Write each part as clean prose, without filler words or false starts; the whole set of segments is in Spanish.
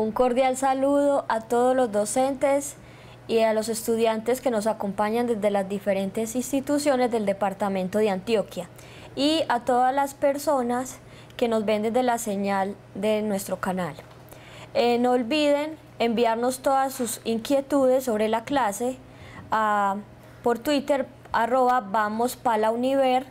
Un cordial saludo a todos los docentes y a los estudiantes que nos acompañan desde las diferentes instituciones del departamento de Antioquia y a todas las personas que nos ven desde la señal de nuestro canal. No olviden enviarnos todas sus inquietudes sobre la clase por Twitter @vamospalauniver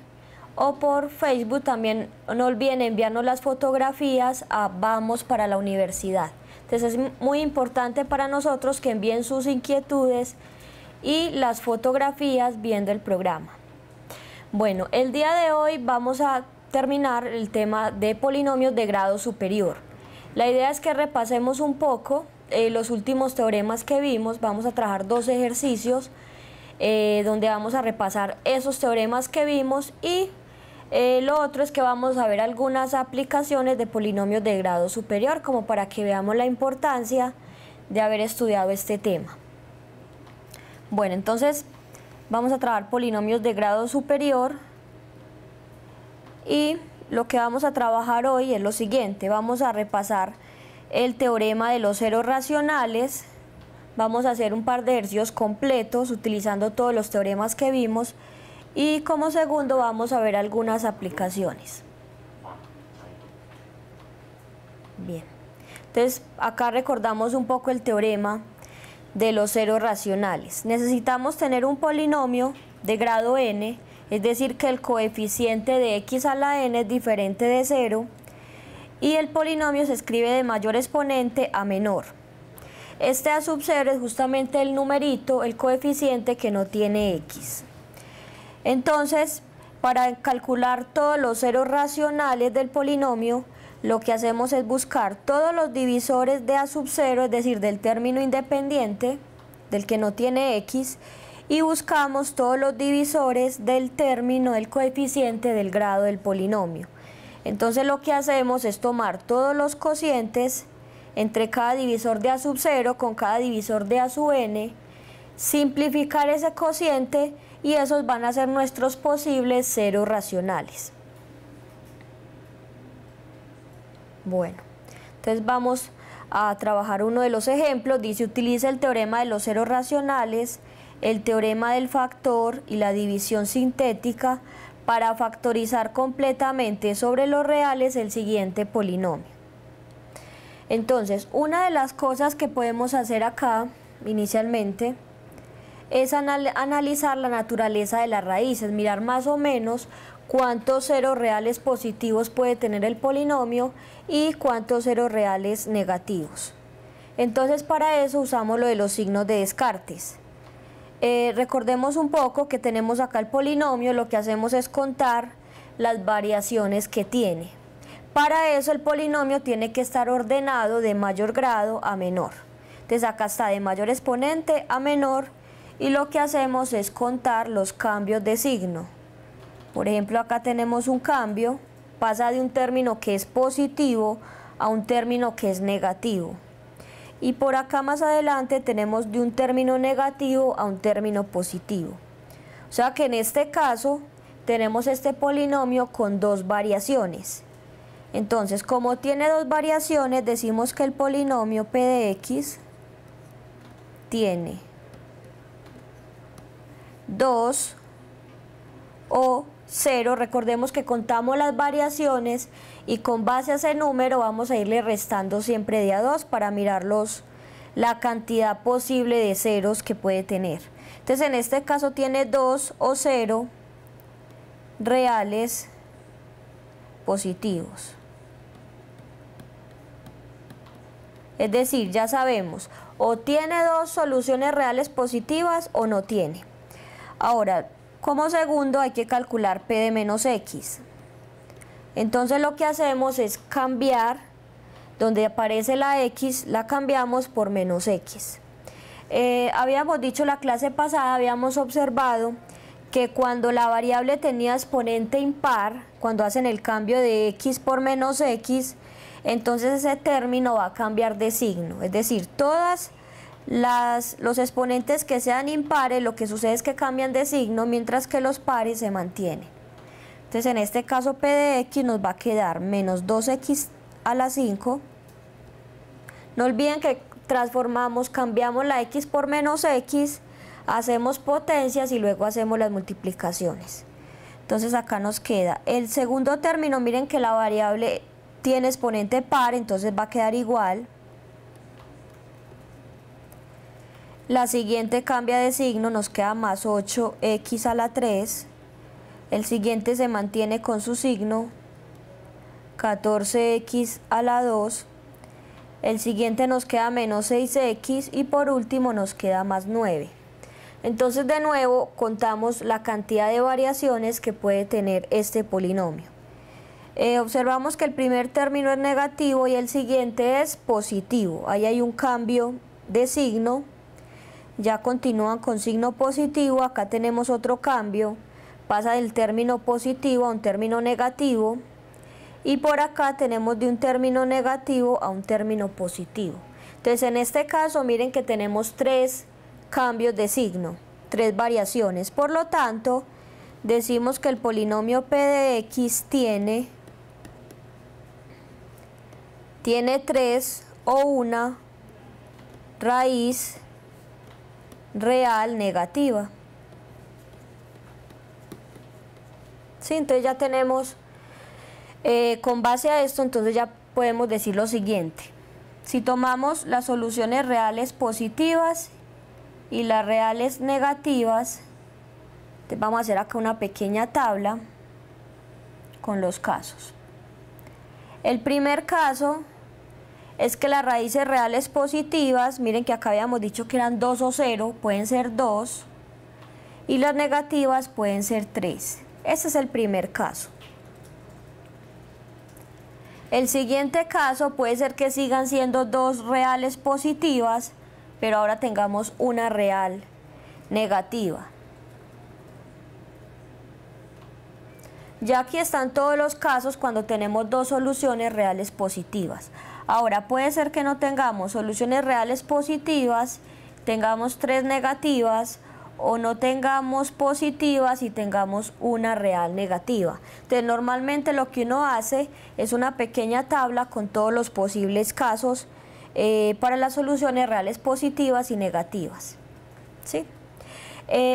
o por Facebook. También no olviden enviarnos las fotografías a Vamos para la Universidad. Entonces es muy importante para nosotros que envíen sus inquietudes y las fotografías viendo el programa. Bueno, el día de hoy vamos a terminar el tema de polinomios de grado superior. La idea es que repasemos un poco los últimos teoremas que vimos. Vamos a trabajar 2 ejercicios donde vamos a repasar esos teoremas que vimos y lo otro es que vamos a ver algunas aplicaciones de polinomios de grado superior, como para que veamos la importancia de haber estudiado este tema. Bueno, entonces vamos a trabajar polinomios de grado superior y lo que vamos a trabajar hoy es lo siguiente. Vamos a repasar el teorema de los ceros racionales, vamos a hacer un par de ejercicios completos utilizando todos los teoremas que vimos. Y como segundo vamos a ver algunas aplicaciones. Bien, entonces acá recordamos un poco el teorema de los ceros racionales. Necesitamos tener un polinomio de grado n, es decir que el coeficiente de x a la n es diferente de 0 y el polinomio se escribe de mayor exponente a menor. Este a sub 0 es justamente el numerito, el coeficiente que no tiene x. Entonces, para calcular todos los ceros racionales del polinomio, lo que hacemos es buscar todos los divisores de a sub 0, es decir, del término independiente, del que no tiene x, y buscamos todos los divisores del término del coeficiente del grado del polinomio. Entonces lo que hacemos es tomar todos los cocientes entre cada divisor de a sub 0 con cada divisor de a sub n, simplificar ese cociente y esos van a ser nuestros posibles ceros racionales. Bueno, entonces vamos a trabajar uno de los ejemplos. Dice: utiliza el teorema de los ceros racionales, el teorema del factor y la división sintética para factorizar completamente sobre los reales el siguiente polinomio. Entonces, una de las cosas que podemos hacer acá inicialmente es analizar la naturaleza de las raíces, mirar más o menos cuántos ceros reales positivos puede tener el polinomio y cuántos ceros reales negativos. Entonces para eso usamos lo de los signos de Descartes. Recordemos un poco que tenemos acá el polinomio, lo que hacemos es contar las variaciones que tiene. Para eso el polinomio tiene que estar ordenado de mayor grado a menor. Entonces acá está de mayor exponente a menor. Y lo que hacemos es contar los cambios de signo. Por ejemplo, acá tenemos un cambio, pasa de un término que es positivo a un término que es negativo. Y por acá más adelante tenemos de un término negativo a un término positivo. O sea que en este caso tenemos este polinomio con 2 variaciones. Entonces, como tiene 2 variaciones, decimos que el polinomio p de x tiene 2 o 0, recordemos que contamos las variaciones y con base a ese número vamos a irle restando siempre de a 2 para mirar la cantidad posible de ceros que puede tener. Entonces en este caso tiene 2 o 0 reales positivos. Es decir, ya sabemos, o tiene 2 soluciones reales positivas o no tiene. Ahora, como segundo hay que calcular p de menos x. Entonces lo que hacemos es cambiar, donde aparece la x, la cambiamos por menos x. Habíamos dicho la clase pasada, habíamos observado que cuando la variable tenía exponente impar, cuando hacen el cambio de x por menos x, entonces ese término va a cambiar de signo. Es decir, todas los exponentes que sean impares, lo que sucede es que cambian de signo, mientras que los pares se mantienen. Entonces en este caso p de x nos va a quedar menos 2x a la 5, No olviden que transformamos, cambiamos la x por menos x, hacemos potencias y luego hacemos las multiplicaciones. Entonces acá nos queda el segundo término, miren que la variable tiene exponente par, entonces va a quedar igual. La siguiente cambia de signo, nos queda más 8x a la 3. El siguiente se mantiene con su signo, 14x a la 2. El siguiente nos queda menos 6x y por último nos queda más 9. Entonces de nuevo contamos la cantidad de variaciones que puede tener este polinomio. Observamos que el primer término es negativo y el siguiente es positivo. Ahí hay un cambio de signo. Ya continúan con signo positivo. Acá tenemos otro cambio. Pasa del término positivo a un término negativo. Y por acá tenemos de un término negativo a un término positivo. Entonces en este caso miren que tenemos 3 cambios de signo, 3 variaciones. Por lo tanto, decimos que el polinomio p de x tiene 3 o una raíz real negativa. ¿Sí? Entonces ya tenemos, con base a esto, entonces ya podemos decir lo siguiente. Si tomamos las soluciones reales positivas y las reales negativas, vamos a hacer acá una pequeña tabla con los casos. El primer caso es que las raíces reales positivas, miren que acá habíamos dicho que eran 2 o 0, pueden ser 2, y las negativas pueden ser 3. Ese es el primer caso. El siguiente caso puede ser que sigan siendo 2 reales positivas, pero ahora tengamos una real negativa. Ya aquí están todos los casos cuando tenemos 2 soluciones reales positivas. Ahora puede ser que no tengamos soluciones reales positivas, tengamos 3 negativas, o no tengamos positivas y tengamos una real negativa. Entonces normalmente lo que uno hace es una pequeña tabla con todos los posibles casos para las soluciones reales positivas y negativas. ¿Sí?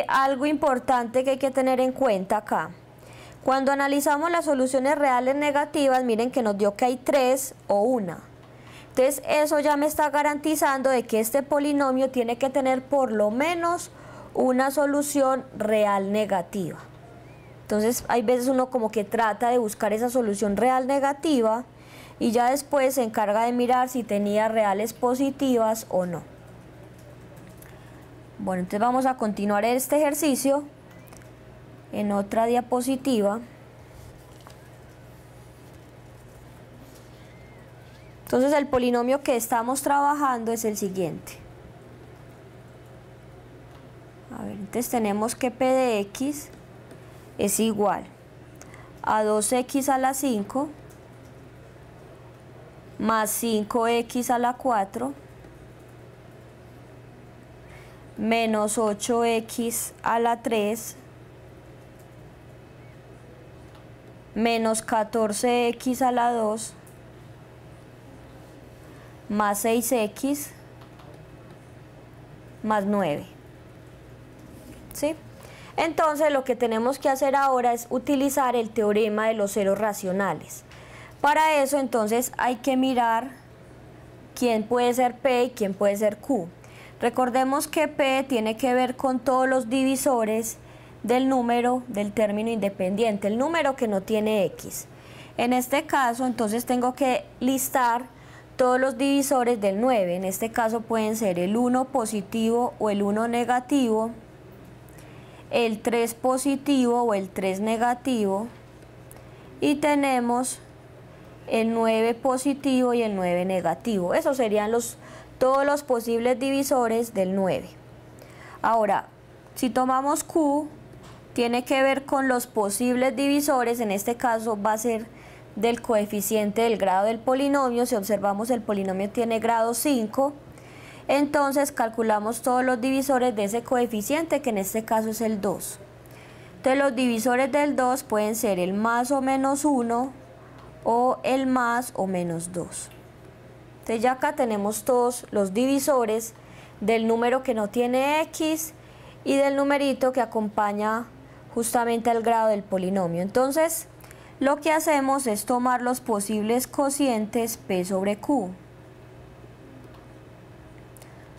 Algo importante que hay que tener en cuenta acá. Cuando analizamos las soluciones reales negativas, miren que nos dio que hay 3 o 1. Entonces eso ya me está garantizando de que este polinomio tiene que tener por lo menos una solución real negativa. Entonces hay veces uno como que trata de buscar esa solución real negativa y ya después se encarga de mirar si tenía reales positivas o no. Bueno, entonces vamos a continuar este ejercicio en otra diapositiva. Entonces el polinomio que estamos trabajando es el siguiente. A ver, entonces tenemos que p de x es igual a 2x a la 5 más 5x a la 4 menos 8x a la 3 menos 14x a la 2 más 6x más 9. ¿Sí? Entonces lo que tenemos que hacer ahora es utilizar el teorema de los ceros racionales. Para eso entonces hay que mirar quién puede ser P y quién puede ser Q. Recordemos que P tiene que ver con todos los divisores del número del término independiente, el número que no tiene X. En este caso entonces tengo que listar todos los divisores del 9. En este caso pueden ser el 1 positivo o el 1 negativo, el 3 positivo o el 3 negativo, y tenemos el 9 positivo y el 9 negativo. Esos serían todos los posibles divisores del 9. Ahora, si tomamos Q, tiene que ver con los posibles divisores. En este caso va a ser del coeficiente del grado del polinomio. Si observamos, el polinomio tiene grado 5. Entonces calculamos todos los divisores de ese coeficiente, que en este caso es el 2. Entonces los divisores del 2 pueden ser el más o menos 1 o el más o menos 2. Entonces ya acá tenemos todos los divisores del número que no tiene x y del numerito que acompaña justamente al grado del polinomio. Entonces lo que hacemos es tomar los posibles cocientes p sobre q.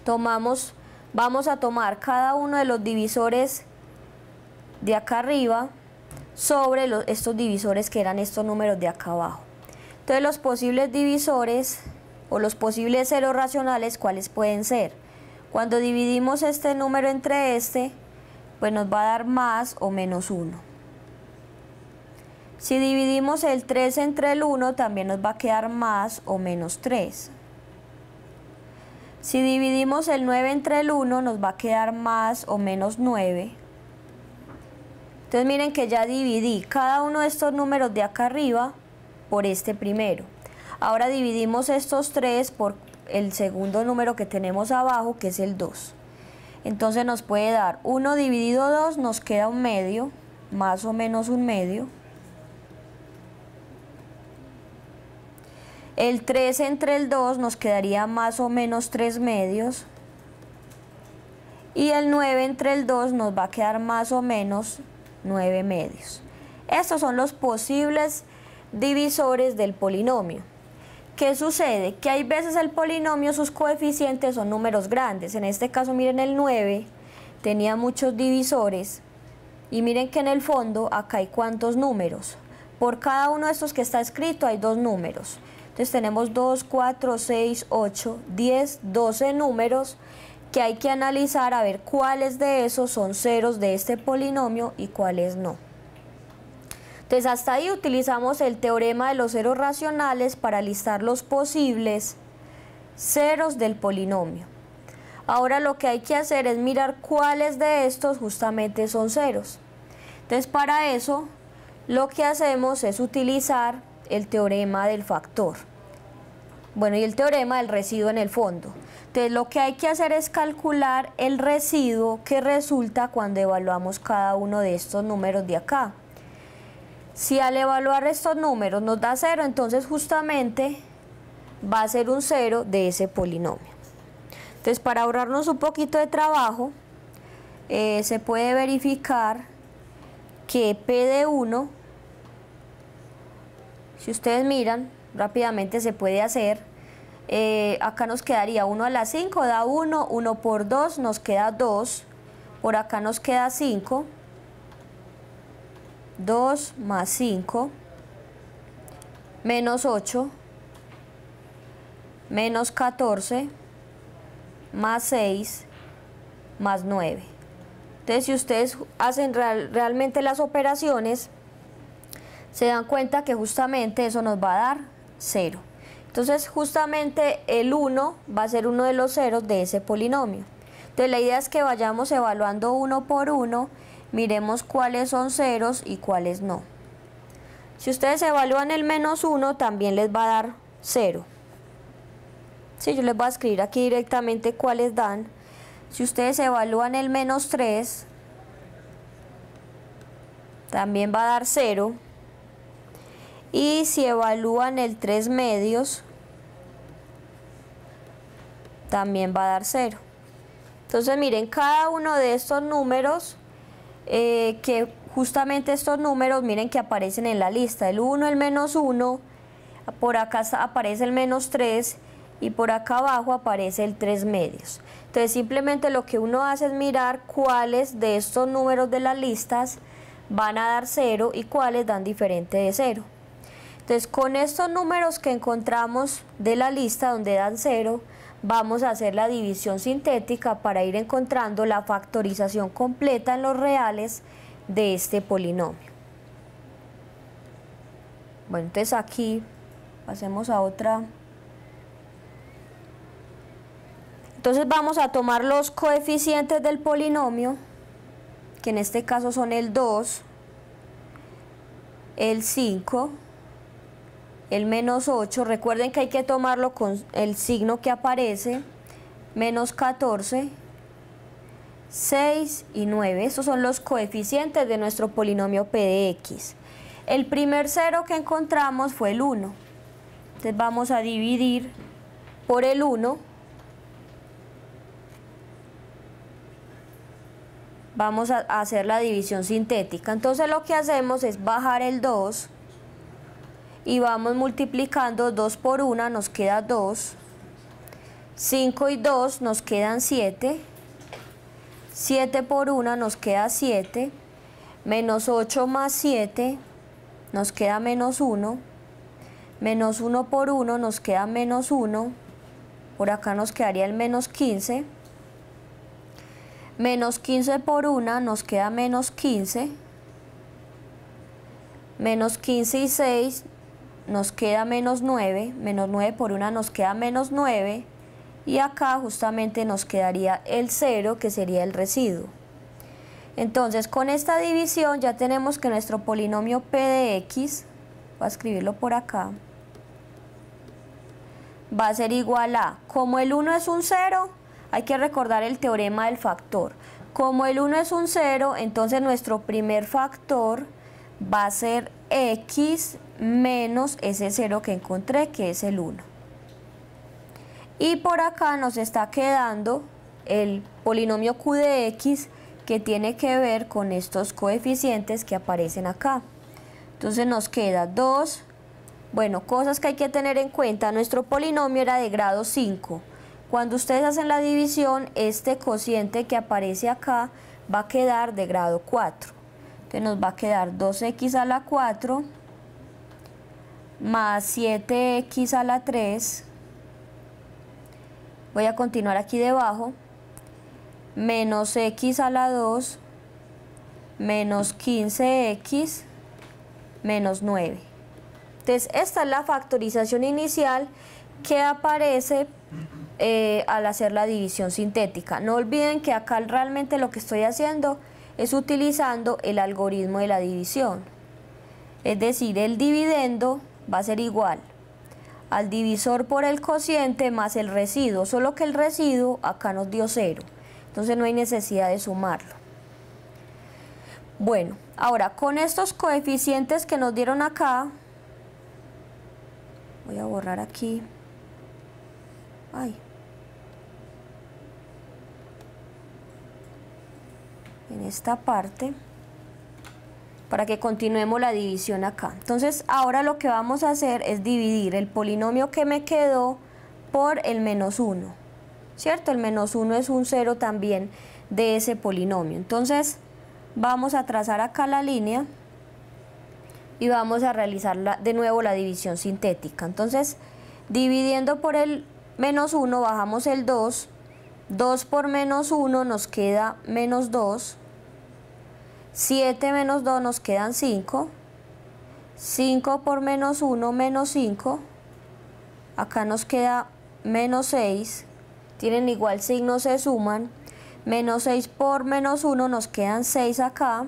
Vamos a tomar cada uno de los divisores de acá arriba sobre estos divisores que eran estos números de acá abajo. Entonces los posibles divisores o los posibles ceros racionales, ¿cuáles pueden ser? Cuando dividimos este número entre este, pues nos va a dar más o menos 1. Si dividimos el 3 entre el 1, también nos va a quedar más o menos 3. Si dividimos el 9 entre el 1, nos va a quedar más o menos 9. Entonces miren que ya dividí cada uno de estos números de acá arriba por este primero. Ahora dividimos estos 3 por el segundo número que tenemos abajo, que es el 2. Entonces nos puede dar 1 dividido 2, nos queda 1 medio, más o menos 1 medio. El 3 entre el 2 nos quedaría más o menos 3 medios. Y el 9 entre el 2 nos va a quedar más o menos 9 medios. Estos son los posibles divisores del polinomio. ¿Qué sucede? Que hay veces el polinomio, sus coeficientes son números grandes. En este caso miren el 9, tenía muchos divisores. Y miren que en el fondo acá hay cuántos números. Por cada uno de estos que está escrito hay 2 números. Entonces tenemos 2, 4, 6, 8, 10, 12 números que hay que analizar a ver cuáles de esos son ceros de este polinomio y cuáles no. Entonces hasta ahí utilizamos el teorema de los ceros racionales para listar los posibles ceros del polinomio. Ahora lo que hay que hacer es mirar cuáles de estos justamente son ceros. Entonces para eso lo que hacemos es utilizar el teorema del factor. Bueno, y el teorema del residuo en el fondo. Entonces lo que hay que hacer es calcular el residuo que resulta cuando evaluamos cada uno de estos números de acá. Si al evaluar estos números nos da 0, entonces justamente va a ser un 0 de ese polinomio. Entonces para ahorrarnos un poquito de trabajo, se puede verificar que P de 1, si ustedes miran, rápidamente se puede hacer. Acá nos quedaría 1 a la 5, da 1, 1 por 2 nos queda 2, por acá nos queda 5, 2 más 5, menos 8, menos 14, más 6, más 9. Entonces si ustedes hacen realmente las operaciones, se dan cuenta que justamente eso nos va a dar 0. Entonces justamente el 1 va a ser uno de los ceros de ese polinomio. Entonces la idea es que vayamos evaluando uno por uno, miremos cuáles son ceros y cuáles no. Si ustedes evalúan el menos 1, también les va a dar 0. Sí, yo les voy a escribir aquí directamente cuáles dan. Si ustedes evalúan el menos 3, también va a dar 0. Y si evalúan el 3 medios, también va a dar 0. Entonces miren, cada uno de estos números, que justamente estos números, miren que aparecen en la lista. El 1, el menos 1, por acá aparece el menos 3 y por acá abajo aparece el 3 medios. Entonces simplemente lo que uno hace es mirar cuáles de estos números de las listas van a dar 0 y cuáles dan diferente de 0. Entonces con estos números que encontramos de la lista donde dan 0, vamos a hacer la división sintética para ir encontrando la factorización completa en los reales de este polinomio. Bueno, entonces aquí pasemos a otra. Entonces vamos a tomar los coeficientes del polinomio, que en este caso son el 2, el 5, el menos 8, recuerden que hay que tomarlo con el signo que aparece, menos 14, 6 y 9. Estos son los coeficientes de nuestro polinomio P de X. El primer cero que encontramos fue el 1. Entonces vamos a dividir por el 1. Vamos a hacer la división sintética. Entonces lo que hacemos es bajar el 2 y vamos multiplicando 2 por 1, nos queda 2. 5 y 2 nos quedan 7. 7 por 1 nos queda 7. Menos 8 más 7 nos queda menos 1. Menos 1 por 1 nos queda menos 1. Por acá nos quedaría el menos 15. Menos 15 por 1 nos queda menos 15. Menos 15 y 6 nos queda menos 9. Menos 9 por 1 nos queda menos 9. Y acá justamente nos quedaría el 0, que sería el residuo. Entonces con esta división ya tenemos que nuestro polinomio p de x, voy a escribirlo por acá, va a ser igual a, como el 1 es un 0, hay que recordar el teorema del factor. Como el 1 es un 0, entonces nuestro primer factor va a ser x menos ese 0 que encontré, que es el 1. Y por acá nos está quedando el polinomio q de x, que tiene que ver con estos coeficientes que aparecen acá. Entonces nos queda 2. Bueno, cosas que hay que tener en cuenta, nuestro polinomio era de grado 5. Cuando ustedes hacen la división, este cociente que aparece acá va a quedar de grado 4. Entonces nos va a quedar 2x a la 4 más 7x a la 3. Voy a continuar aquí debajo. Menos x a la 2 menos 15x menos 9. Entonces esta es la factorización inicial que aparece al hacer la división sintética. No olviden que acá realmente lo que estoy haciendo es utilizando el algoritmo de la división. Es decir, el dividendo va a ser igual al divisor por el cociente más el residuo, solo que el residuo acá nos dio 0. Entonces no hay necesidad de sumarlo. Bueno, ahora con estos coeficientes que nos dieron acá, voy a borrar aquí. En esta parte, para que continuemos la división acá. Entonces ahora lo que vamos a hacer es dividir el polinomio que me quedó por el menos 1, ¿cierto? El menos 1 es un 0 también de ese polinomio. Entonces vamos a trazar acá la línea y vamos a realizar de nuevo la división sintética. Entonces dividiendo por el menos 1 bajamos el 2. 2 por menos 1 nos queda menos 2. 7 menos 2 nos quedan 5. 5 por menos 1 menos 5. Acá nos queda menos 6. Tienen igual signo, se suman. Menos 6 por menos 1 nos quedan 6 acá.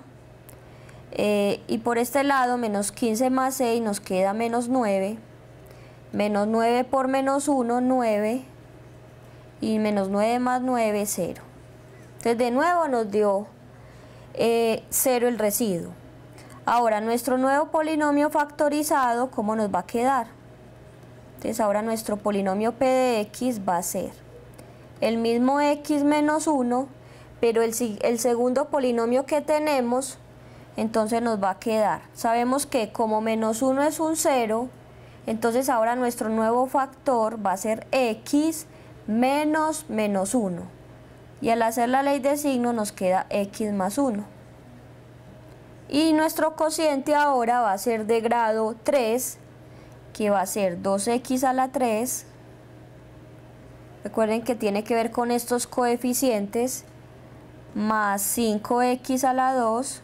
Y por este lado menos 15 más 6 nos queda menos 9. Menos 9 por menos 1, 9. Y menos 9 más 9, 0. Entonces de nuevo nos dio 0 el residuo. Ahora nuestro nuevo polinomio factorizado, ¿cómo nos va a quedar? Entonces ahora nuestro polinomio p de x va a ser el mismo x menos 1, pero el segundo polinomio que tenemos, entonces nos va a quedar. Sabemos que como menos 1 es un 0, entonces ahora nuestro nuevo factor va a ser x menos menos 1. Y al hacer la ley de signo nos queda x más 1. Y nuestro cociente ahora va a ser de grado 3, que va a ser 2x a la 3. Recuerden que tiene que ver con estos coeficientes, más 5x a la 2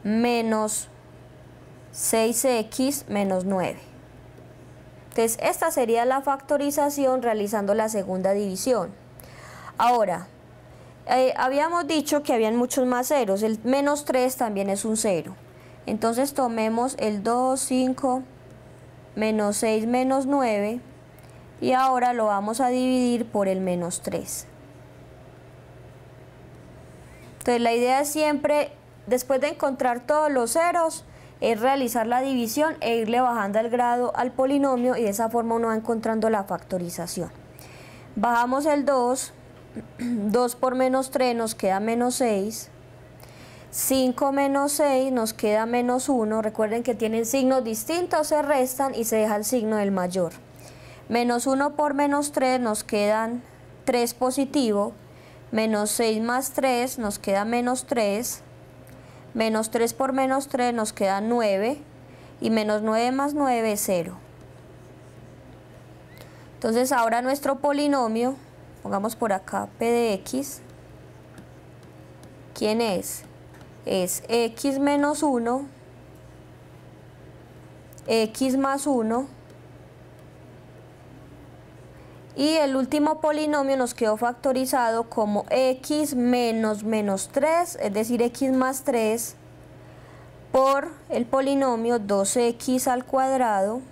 menos 6x menos 9. Entonces esta sería la factorización realizando la segunda división. Ahora, habíamos dicho que habían muchos más ceros, el menos 3 también es un 0. Entonces tomemos el 2, 5, menos 6, menos 9, y ahora lo vamos a dividir por el menos 3. Entonces la idea es siempre, después de encontrar todos los ceros, es realizar la división e irle bajando el grado al polinomio, y de esa forma uno va encontrando la factorización. Bajamos el 2, 2 por menos 3 nos queda menos 6, 5 menos 6 nos queda menos 1, recuerden que tienen signos distintos, se restan y se deja el signo del mayor. Menos 1 por menos 3 nos quedan 3 positivo, menos 6 más 3 nos queda menos 3, menos 3 por menos 3 nos queda 9, y menos 9 más 9 es 0. Entonces ahora nuestro polinomio, pongamos por acá p de x, ¿quién es? Es x menos 1, x más 1, y el último polinomio nos quedó factorizado como x menos menos 3, es decir, x más 3, por el polinomio 2x al cuadrado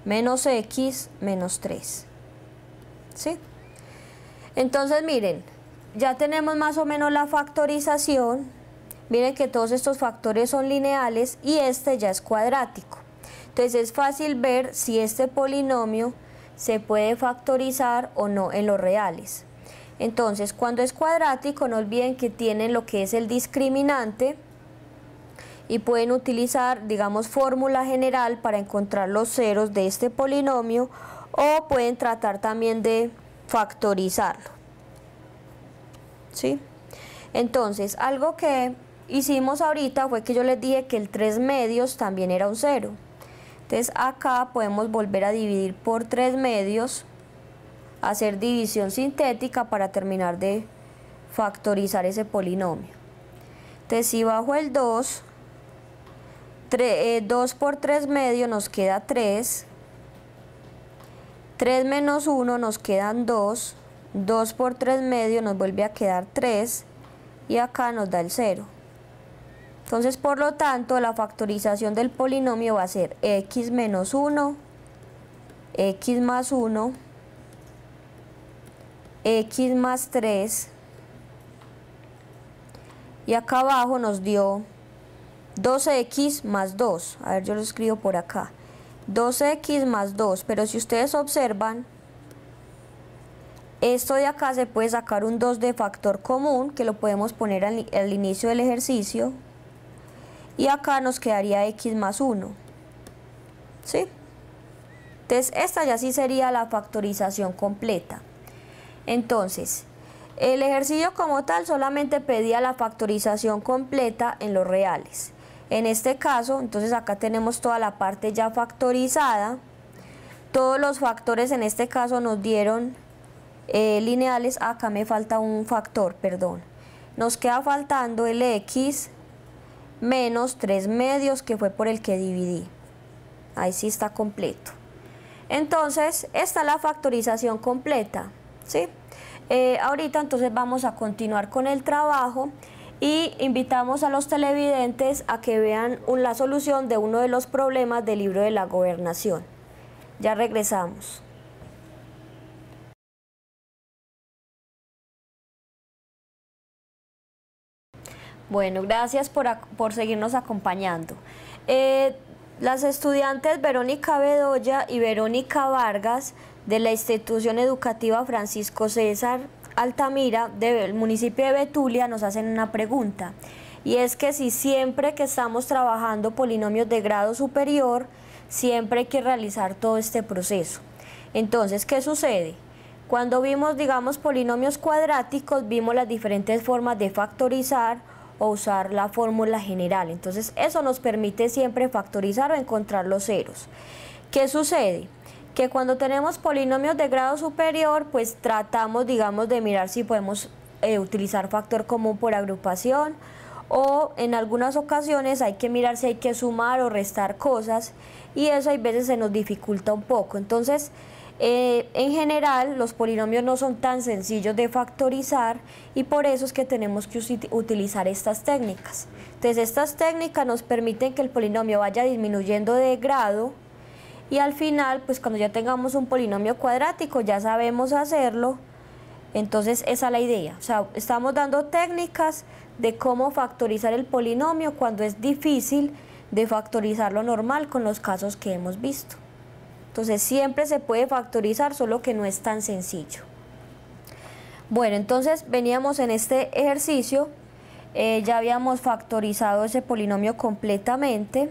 menos x menos 3. ¿Sí? Entonces miren, ya tenemos más o menos la factorización. Miren que todos estos factores son lineales y este ya es cuadrático. Entonces es fácil ver si este polinomio se puede factorizar o no en los reales. Entonces cuando es cuadrático, no olviden que tienen lo que es el discriminante y pueden utilizar, digamos, fórmula general para encontrar los ceros de este polinomio, o pueden tratar también de factorizarlo. ¿Sí? Entonces, algo que hicimos ahorita fue que yo les dije que el 3 medios también era un cero. Entonces acá podemos volver a dividir por 3 medios, hacer división sintética para terminar de factorizar ese polinomio. Entonces si bajo el 2, 2 por 3 medios nos queda 3, 3 menos 1 nos quedan 2, 2 por 3 medios nos vuelve a quedar 3, y acá nos da el 0. Entonces, por lo tanto, la factorización del polinomio va a ser x menos 1, x más 1, x más 3, y acá abajo nos dio 2x más 2, a ver, yo lo escribo por acá, 2x más 2, pero si ustedes observan, esto de acá se puede sacar un 2 de factor común, que lo podemos poner al inicio del ejercicio, y acá nos quedaría x más 1, ¿sí? Entonces esta ya sí sería la factorización completa. Entonces, el ejercicio como tal solamente pedía la factorización completa en los reales. En este caso, entonces acá tenemos toda la parte ya factorizada. Todos los factores en este caso nos dieron lineales. Acá me falta un factor, perdón. Nos queda faltando el x menos 3 medios, que fue por el que dividí. Ahí sí está completo. Entonces, esta es la factorización completa, ¿sí? Ahorita entonces vamos a continuar con el trabajo y invitamos a los televidentes a que vean la solución de uno de los problemas del libro de la gobernación. Ya regresamos. Bueno, gracias por seguirnos acompañando. Las estudiantes Verónica Bedoya y Verónica Vargas de la Institución Educativa Francisco César Altamira del municipio de Betulia nos hacen una pregunta, y es que si siempre que estamos trabajando polinomios de grado superior, siempre hay que realizar todo este proceso. Entonces, ¿qué sucede? Cuando vimos, digamos, polinomios cuadráticos, vimos las diferentes formas de factorizar o usar la fórmula general. Entonces eso nos permite siempre factorizar o encontrar los ceros. ¿Qué sucede? Que cuando tenemos polinomios de grado superior, pues tratamos, digamos, de mirar si podemos utilizar factor común por agrupación, o en algunas ocasiones hay que mirar si hay que sumar o restar cosas, y eso hay veces se nos dificulta un poco. Entonces, en general, los polinomios no son tan sencillos de factorizar, y por eso es que tenemos que utilizar estas técnicas. Entonces, estas técnicas nos permiten que el polinomio vaya disminuyendo de grado, y al final, pues cuando ya tengamos un polinomio cuadrático, ya sabemos hacerlo, Entonces esa es la idea, o sea, estamos dando técnicas de cómo factorizar el polinomio cuando es difícil de factorizar lo normal con los casos que hemos visto. Entonces siempre se puede factorizar, solo que no es tan sencillo. Bueno, entonces veníamos en este ejercicio, ya habíamos factorizado ese polinomio completamente.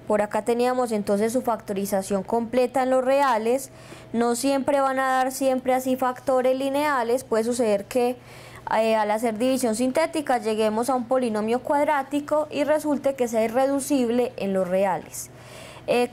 Por acá teníamos entonces su factorización completa en los reales. No siempre van a dar siempre así factores lineales, puede suceder que al hacer división sintética lleguemos a un polinomio cuadrático y resulte que sea irreducible en los reales.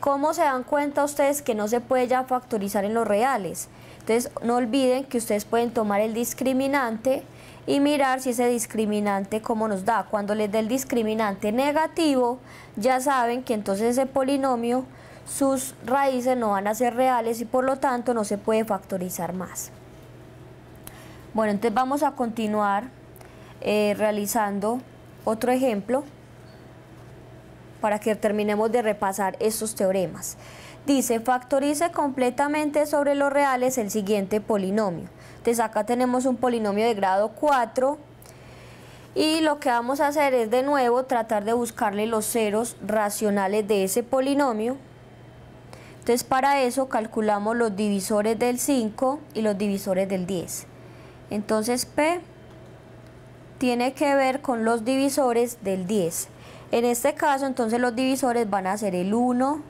¿Cómo se dan cuenta ustedes que no se puede ya factorizar en los reales? Entonces no olviden que ustedes pueden tomar el discriminante y mirar si ese discriminante cómo nos da. Cuando les dé el discriminante negativo, ya saben que entonces ese polinomio, sus raíces no van a ser reales y por lo tanto no se puede factorizar más. Bueno, entonces vamos a continuar realizando otro ejemplo para que terminemos de repasar estos teoremas. Dice, factorice completamente sobre los reales el siguiente polinomio. Entonces acá tenemos un polinomio de grado 4 y lo que vamos a hacer es de nuevo tratar de buscarle los ceros racionales de ese polinomio. Entonces para eso calculamos los divisores del 5 y los divisores del 10. Entonces P tiene que ver con los divisores del 10. En este caso, entonces los divisores van a ser el 1,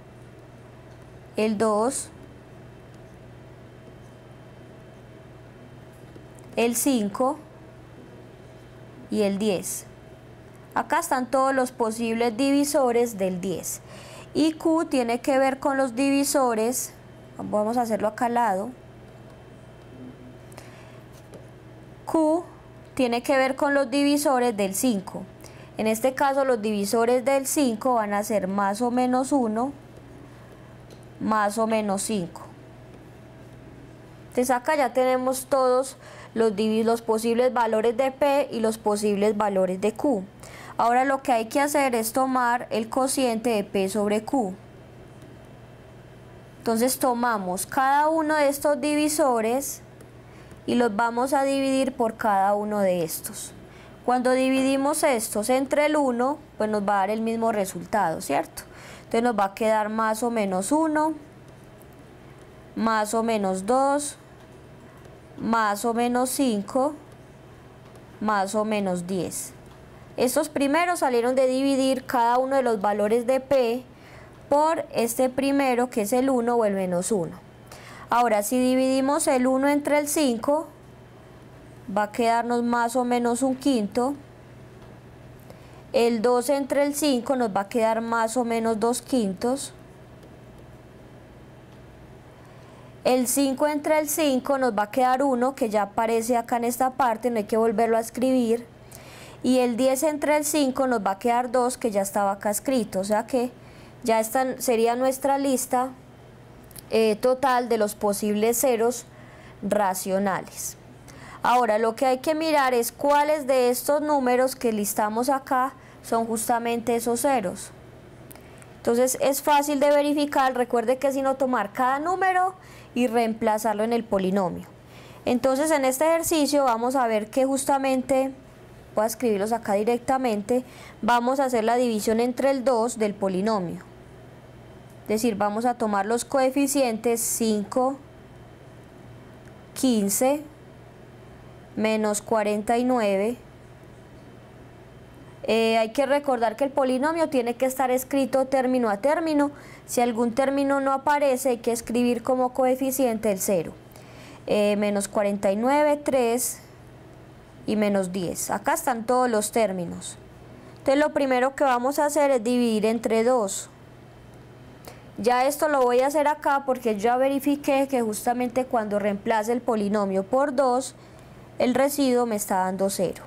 el 2, el 5 y el 10. Acá están todos los posibles divisores del 10. Y Q tiene que ver con los divisores, vamos a hacerlo acá al lado. Q tiene que ver con los divisores del 5. En este caso los divisores del 5 van a ser más o menos 1, más o menos 5. Entonces acá ya tenemos todos los posibles valores de P y los posibles valores de Q. Ahora lo que hay que hacer es tomar el cociente de P sobre Q. Entonces tomamos cada uno de estos divisores y los vamos a dividir por cada uno de estos. Cuando dividimos estos entre el 1, pues nos va a dar el mismo resultado, ¿cierto? Entonces nos va a quedar más o menos 1, más o menos 2, más o menos 5, más o menos 10. Estos primeros salieron de dividir cada uno de los valores de P por este primero que es el 1 o el menos 1. Ahora si dividimos el 1 entre el 5, va a quedarnos más o menos un quinto. El 2 entre el 5 nos va a quedar más o menos 2 quintos. El 5 entre el 5 nos va a quedar 1, que ya aparece acá en esta parte, no hay que volverlo a escribir. Y el 10 entre el 5 nos va a quedar 2, que ya estaba acá escrito. O sea que ya sería nuestra lista total de los posibles ceros racionales. Ahora lo que hay que mirar es cuáles de estos números que listamos acá son justamente esos ceros. Entonces es fácil de verificar, recuerde que es sino tomar cada número y reemplazarlo en el polinomio. Entonces en este ejercicio vamos a ver que justamente, voy a escribirlos acá directamente, vamos a hacer la división entre el 2 del polinomio. Es decir, vamos a tomar los coeficientes 5, 15, menos 49. Hay que recordar que el polinomio tiene que estar escrito término a término. Si algún término no aparece, hay que escribir como coeficiente el 0. Menos 49, 3 y menos 10. Acá están todos los términos. Entonces lo primero que vamos a hacer es dividir entre 2. Ya esto lo voy a hacer acá porque ya verifiqué que justamente cuando reemplace el polinomio por 2, el residuo me está dando 0.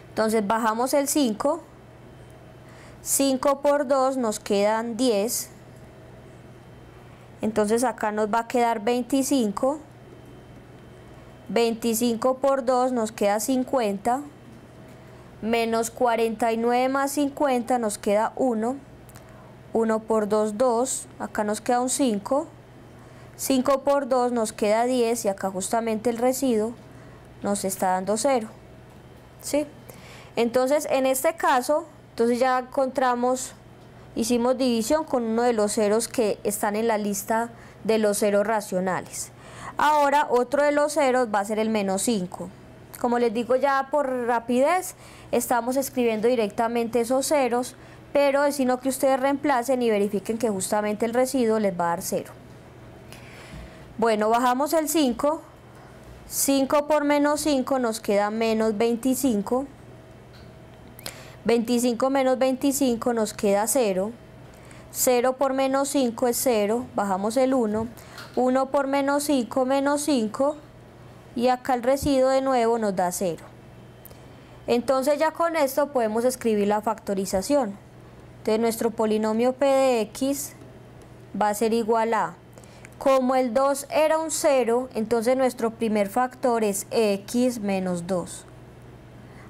Entonces bajamos el 5, 5 por 2 nos quedan 10, entonces acá nos va a quedar 25, 25 por 2 nos queda 50, menos 49 más 50 nos queda 1, 1 por 2, 2, acá nos queda un 5, 5 por 2 nos queda 10 y acá justamente el residuo nos está dando 0. ¿Sí? Entonces, en este caso, entonces ya encontramos, hicimos división con uno de los ceros que están en la lista de los ceros racionales. Ahora, otro de los ceros va a ser el menos 5. Como les digo ya por rapidez, estamos escribiendo directamente esos ceros, pero es sino que ustedes reemplacen y verifiquen que justamente el residuo les va a dar 0. Bueno, bajamos el 5. 5 por menos 5 nos queda menos 25. 25 menos 25 nos queda 0. 0 por menos 5 es 0. Bajamos el 1. 1 por menos 5, menos 5. Y acá el residuo de nuevo nos da 0. Entonces ya con esto podemos escribir la factorización. Entonces nuestro polinomio p de x va a ser igual a, como el 2 era un 0, entonces nuestro primer factor es x menos 2.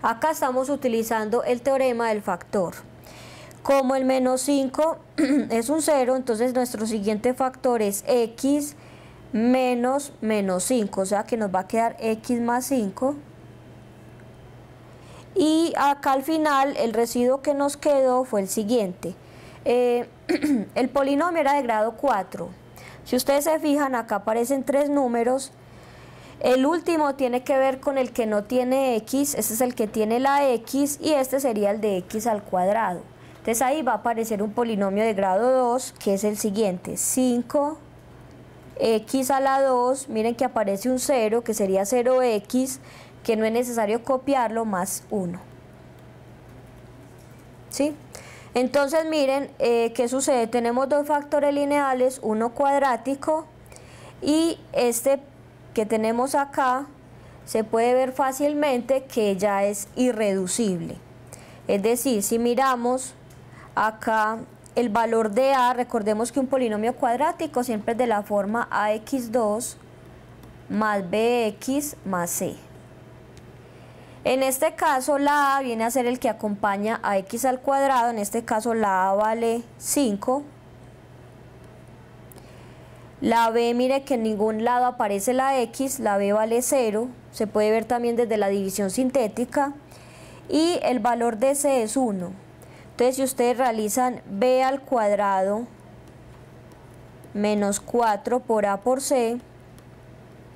Acá estamos utilizando el teorema del factor. Como el menos 5 es un 0, entonces nuestro siguiente factor es x menos menos 5, o sea que nos va a quedar x más 5. Y acá al final el residuo que nos quedó fue el siguiente. El polinomio era de grado 4. Si ustedes se fijan, acá aparecen 3 números. El último tiene que ver con el que no tiene x, este es el que tiene la x y este sería el de x al cuadrado. Entonces ahí va a aparecer un polinomio de grado 2 que es el siguiente, 5 x a la 2, miren que aparece un 0 que sería 0x, que no es necesario copiarlo, más 1. ¿Sí? Entonces miren, ¿qué sucede? Tenemos dos factores lineales, uno cuadrático y este que tenemos acá se puede ver fácilmente que ya es irreducible. Es decir, si miramos acá el valor de a, recordemos que un polinomio cuadrático siempre es de la forma ax2 más bx más c. En este caso la a viene a ser el que acompaña a x al cuadrado, en este caso la a vale 5. La b, mire que en ningún lado aparece la x, la b vale 0, se puede ver también desde la división sintética. Y el valor de c es 1. Entonces si ustedes realizan b al cuadrado menos 4 por a por c,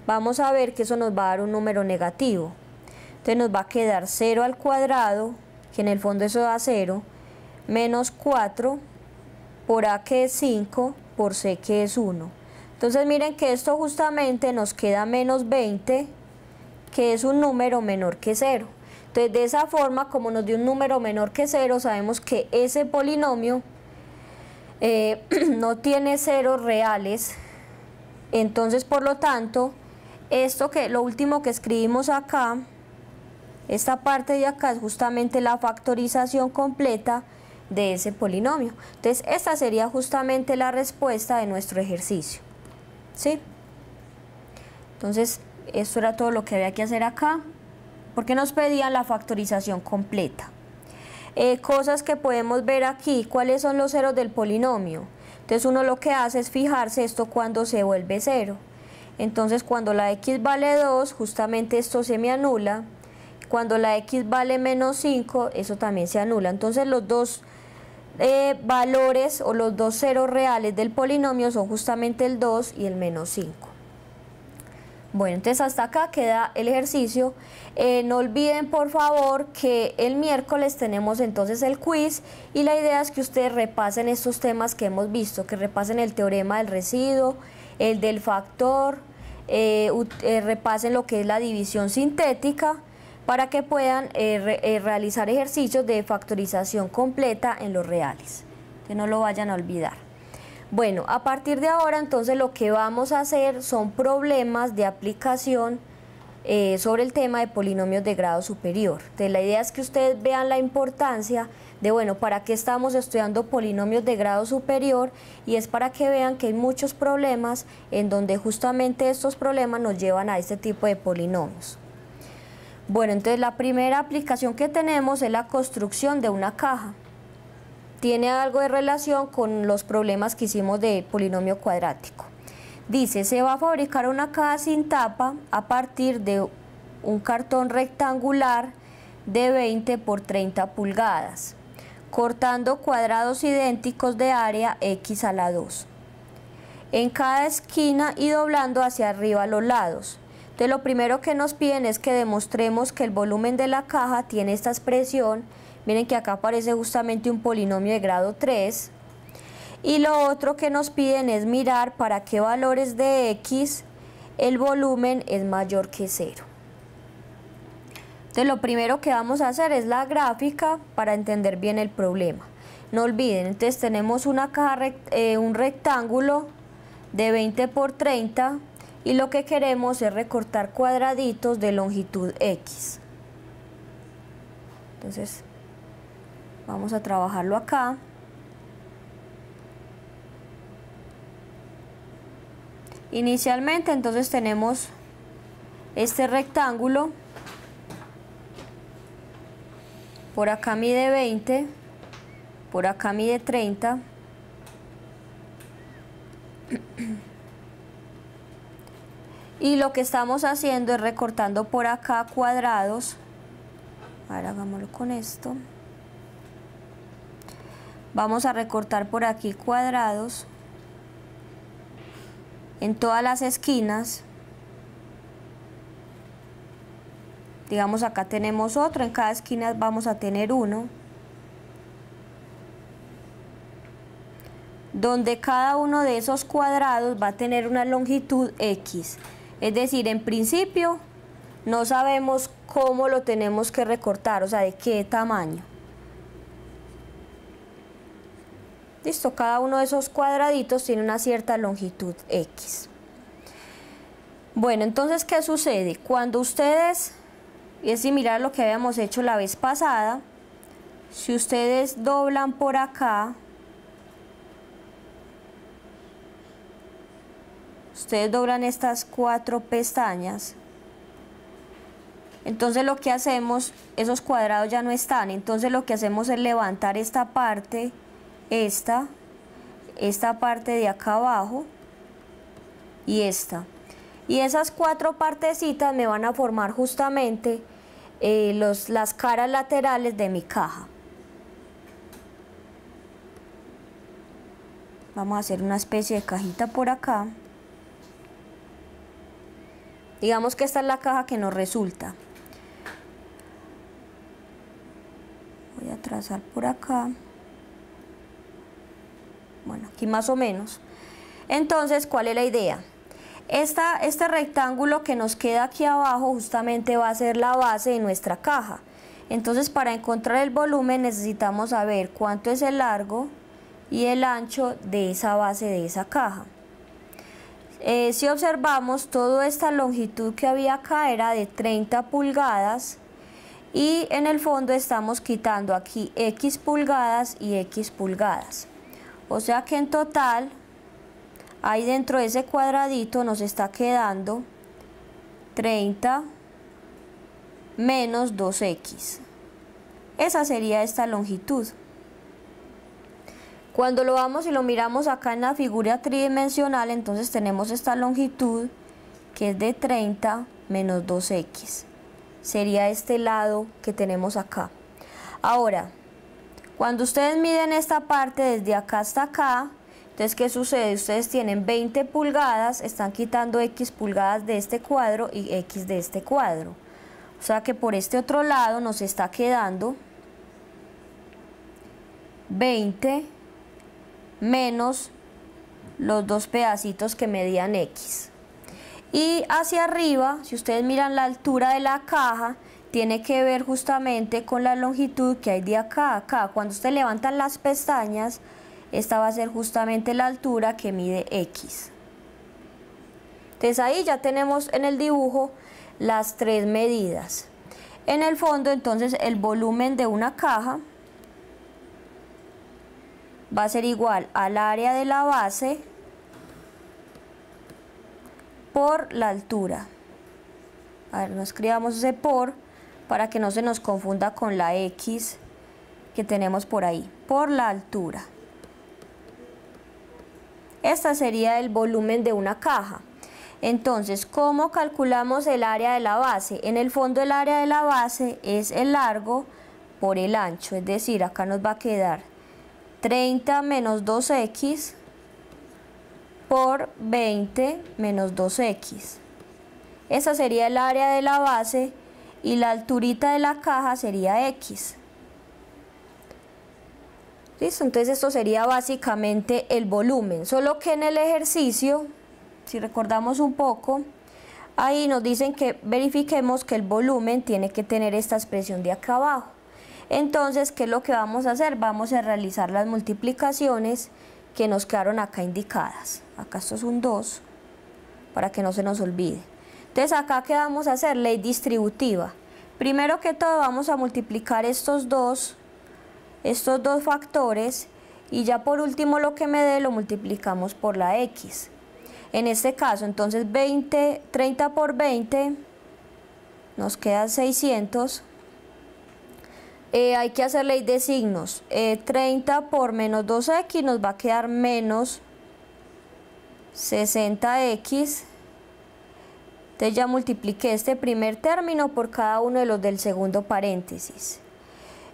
vamos a ver que eso nos va a dar un número negativo. Entonces nos va a quedar 0 al cuadrado, que en el fondo eso da 0, menos 4 por a que es 5 por c que es 1. Entonces miren que esto justamente nos queda menos 20, que es un número menor que 0. Entonces de esa forma, como nos dio un número menor que 0, sabemos que ese polinomio no tiene ceros reales. Entonces por lo tanto, lo último que escribimos acá, esta parte de acá es justamente la factorización completa de ese polinomio. Entonces esta sería justamente la respuesta de nuestro ejercicio. ¿Sí? Entonces esto era todo lo que había que hacer acá, porque nos pedían la factorización completa. Cosas que podemos ver aquí, ¿cuáles son los ceros del polinomio? Entonces uno lo que hace es fijarse esto cuando se vuelve 0. Entonces cuando la x vale 2, justamente esto se me anula. Cuando la x vale menos 5, eso también se anula. Entonces los dos valores o los dos ceros reales del polinomio son justamente el 2 y el menos 5. Bueno, entonces hasta acá queda el ejercicio. No olviden por favor que el miércoles tenemos entonces el quiz y la idea es que ustedes repasen estos temas que hemos visto, que repasen el teorema del residuo, el del factor, repasen lo que es la división sintética, para que puedan realizar ejercicios de factorización completa en los reales, que no lo vayan a olvidar. Bueno, a partir de ahora entonces lo que vamos a hacer son problemas de aplicación sobre el tema de polinomios de grado superior. Entonces la idea es que ustedes vean la importancia de, bueno, para qué estamos estudiando polinomios de grado superior, y es para que vean que hay muchos problemas en donde justamente estos problemas nos llevan a este tipo de polinomios. Bueno, entonces la primera aplicación que tenemos es la construcción de una caja. Tiene algo de relación con los problemas que hicimos de polinomio cuadrático. Dice, se va a fabricar una caja sin tapa a partir de un cartón rectangular de 20 por 30 pulgadas, cortando cuadrados idénticos de área x a la 2, en cada esquina y doblando hacia arriba a los lados. Entonces lo primero que nos piden es que demostremos que el volumen de la caja tiene esta expresión. Miren que acá aparece justamente un polinomio de grado 3. Y lo otro que nos piden es mirar para qué valores de x el volumen es mayor que 0. Entonces lo primero que vamos a hacer es la gráfica para entender bien el problema. No olviden, entonces tenemos una caja, un rectángulo de 20 por 30 y lo que queremos es recortar cuadraditos de longitud x. Entonces vamos a trabajarlo acá. Inicialmente entonces tenemos este rectángulo, por acá mide 20, por acá mide 30, y lo que estamos haciendo es recortando por acá cuadrados. Ahora hagámoslo con esto. Vamos a recortar por aquí cuadrados en todas las esquinas. Digamos acá tenemos otro, en cada esquina vamos a tener uno, donde cada uno de esos cuadrados va a tener una longitud x. Es decir, en principio no sabemos cómo lo tenemos que recortar, o sea, de qué tamaño. Listo, cada uno de esos cuadraditos tiene una cierta longitud x. Bueno, entonces, ¿qué sucede? Cuando ustedes, y es similar a lo que habíamos hecho la vez pasada, si ustedes doblan por acá, ustedes doblan estas 4 pestañas, entonces lo que hacemos, esos cuadrados ya no están, entonces lo que hacemos es levantar esta parte, esta parte de acá abajo y esta. Y esas 4 partecitas me van a formar justamente las caras laterales de mi caja. Vamos a hacer una especie de cajita por acá. Digamos que esta es la caja que nos resulta. Voy a trazar por acá. Bueno, aquí más o menos. Entonces, ¿cuál es la idea? Este rectángulo que nos queda aquí abajo justamente va a ser la base de nuestra caja. Entonces, para encontrar el volumen necesitamos saber cuánto es el largo y el ancho de esa base de esa caja. Si observamos, toda esta longitud que había acá era de 30 pulgadas y en el fondo estamos quitando aquí x pulgadas y x pulgadas. O sea que en total, ahí dentro de ese cuadradito nos está quedando 30 menos 2x. Esa sería esta longitud. Cuando lo vamos y lo miramos acá en la figura tridimensional, entonces tenemos esta longitud que es de 30 menos 2x. Sería este lado que tenemos acá. Ahora, cuando ustedes miden esta parte desde acá hasta acá, entonces ¿qué sucede? Ustedes tienen 20 pulgadas, están quitando x pulgadas de este cuadro y x de este cuadro. O sea que por este otro lado nos está quedando 20 menos los 2 pedacitos que medían x. Y hacia arriba, si ustedes miran la altura de la caja, tiene que ver justamente con la longitud que hay de acá a acá. Cuando ustedes levantan las pestañas, esta va a ser justamente la altura que mide x. Entonces ahí ya tenemos en el dibujo las 3 medidas. En el fondo, entonces, el volumen de una caja va a ser igual al área de la base por la altura. A ver, no escribamos ese por para que no se nos confunda con la x que tenemos por ahí, por la altura. Este sería el volumen de una caja. Entonces, ¿cómo calculamos el área de la base? En el fondo el área de la base es el largo por el ancho, es decir, acá nos va a quedar 30 menos 2x por 20 menos 2x. Esa sería el área de la base y la alturita de la caja sería x. ¿Listo? Entonces esto sería básicamente el volumen, solo que en el ejercicio, si recordamos un poco, ahí nos dicen que verifiquemos que el volumen tiene que tener esta expresión de acá abajo. Entonces, ¿qué es lo que vamos a hacer? Vamos a realizar las multiplicaciones que nos quedaron acá indicadas. Acá esto es un 2, para que no se nos olvide. Entonces acá, ¿qué vamos a hacer? Ley distributiva. Primero que todo vamos a multiplicar estos dos factores y ya por último lo que me dé lo multiplicamos por la x. En este caso, entonces 30 por 20 nos queda 600. Hay que hacer ley de signos. 30 por menos 2x nos va a quedar menos 60x. Entonces ya multipliqué este primer término por cada uno de los del segundo paréntesis.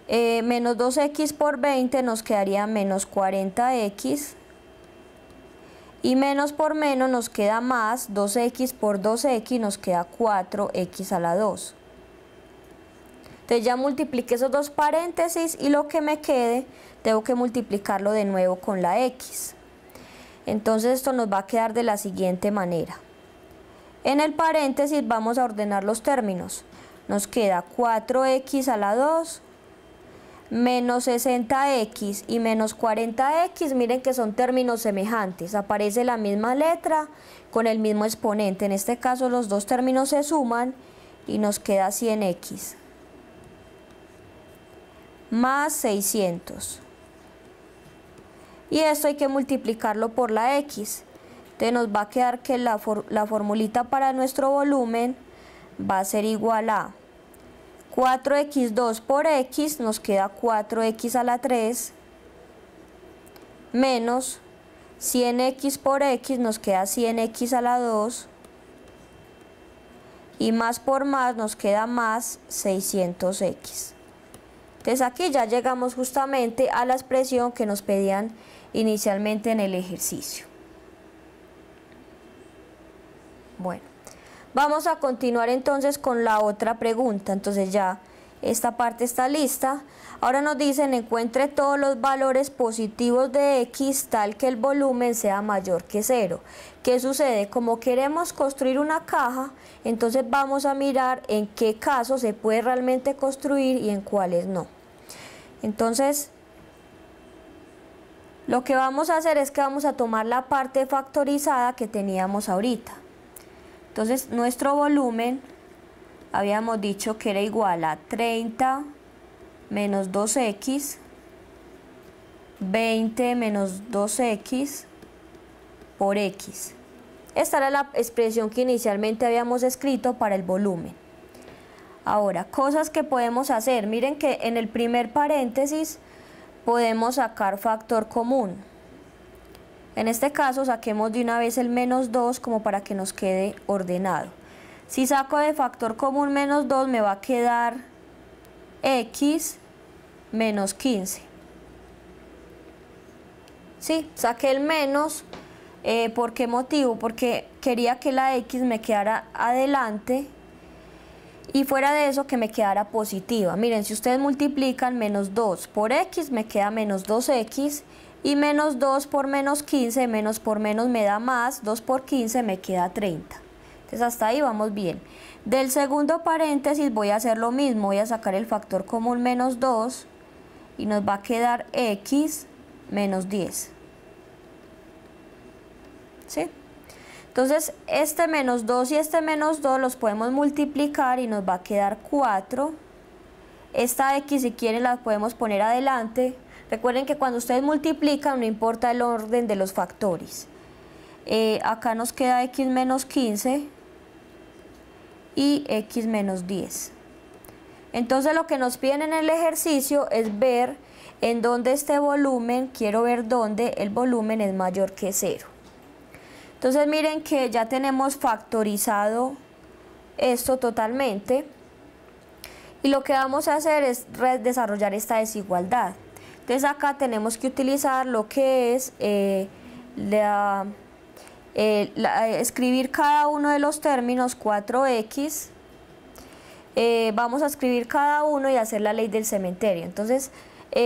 Menos 2x por 20 nos quedaría menos 40x. Y menos por menos nos queda más, 2x por 2x nos queda 4x a la 2. Entonces ya multipliqué esos dos paréntesis y lo que me quede tengo que multiplicarlo de nuevo con la x. Entonces esto nos va a quedar de la siguiente manera. En el paréntesis vamos a ordenar los términos. Nos queda 4x a la 2 menos 60x y menos 40x, miren que son términos semejantes, aparece la misma letra con el mismo exponente, en este caso los dos términos se suman y nos queda 100x más 600, y esto hay que multiplicarlo por la x, entonces nos va a quedar que la formulita para nuestro volumen va a ser igual a 4x2 por x, nos queda 4x a la 3, menos 100x por x, nos queda 100x a la 2, y más por más nos queda más 600x. Entonces aquí ya llegamos justamente a la expresión que nos pedían inicialmente en el ejercicio. Bueno. Vamos a continuar entonces con la otra pregunta. Entonces ya esta parte está lista. Ahora nos dicen encuentre todos los valores positivos de x tal que el volumen sea mayor que 0. ¿Qué sucede? Como queremos construir una caja, entonces vamos a mirar en qué casos se puede realmente construir y en cuáles no. Entonces lo que vamos a hacer es que vamos a tomar la parte factorizada que teníamos ahorita. Entonces nuestro volumen habíamos dicho que era igual a 30 menos 2x, 20 menos 2x por x. Esta era la expresión que inicialmente habíamos escrito para el volumen. Ahora, cosas que podemos hacer. Miren que en el primer paréntesis podemos sacar factor común. En este caso saquemos de una vez el menos 2 como para que nos quede ordenado. Si saco de factor común menos 2 me va a quedar x menos 15. Sí, saqué el menos, ¿por qué motivo? Porque quería que la x me quedara adelante y fuera de eso que me quedara positiva. Miren, si ustedes multiplican menos 2 por x me queda menos 2x. Y menos 2 por menos 15, menos por menos me da más, 2 por 15 me queda 30. Entonces hasta ahí vamos bien. Del segundo paréntesis voy a hacer lo mismo, voy a sacar el factor común menos 2 y nos va a quedar x menos 10. ¿Sí? Entonces este menos 2 y este menos 2 los podemos multiplicar y nos va a quedar 4. Esta x si quieren la podemos poner adelante. Recuerden que cuando ustedes multiplican no importa el orden de los factores. Acá nos queda x menos 15 y x menos 10. Entonces lo que nos piden en el ejercicio es ver en dónde este volumen, quiero ver dónde el volumen es mayor que 0. Entonces miren que ya tenemos factorizado esto totalmente y lo que vamos a hacer es desarrollar esta desigualdad. Entonces acá tenemos que utilizar lo que es escribir cada uno de los términos 4x. Vamos a escribir cada uno y hacer la ley del cementerio. Entonces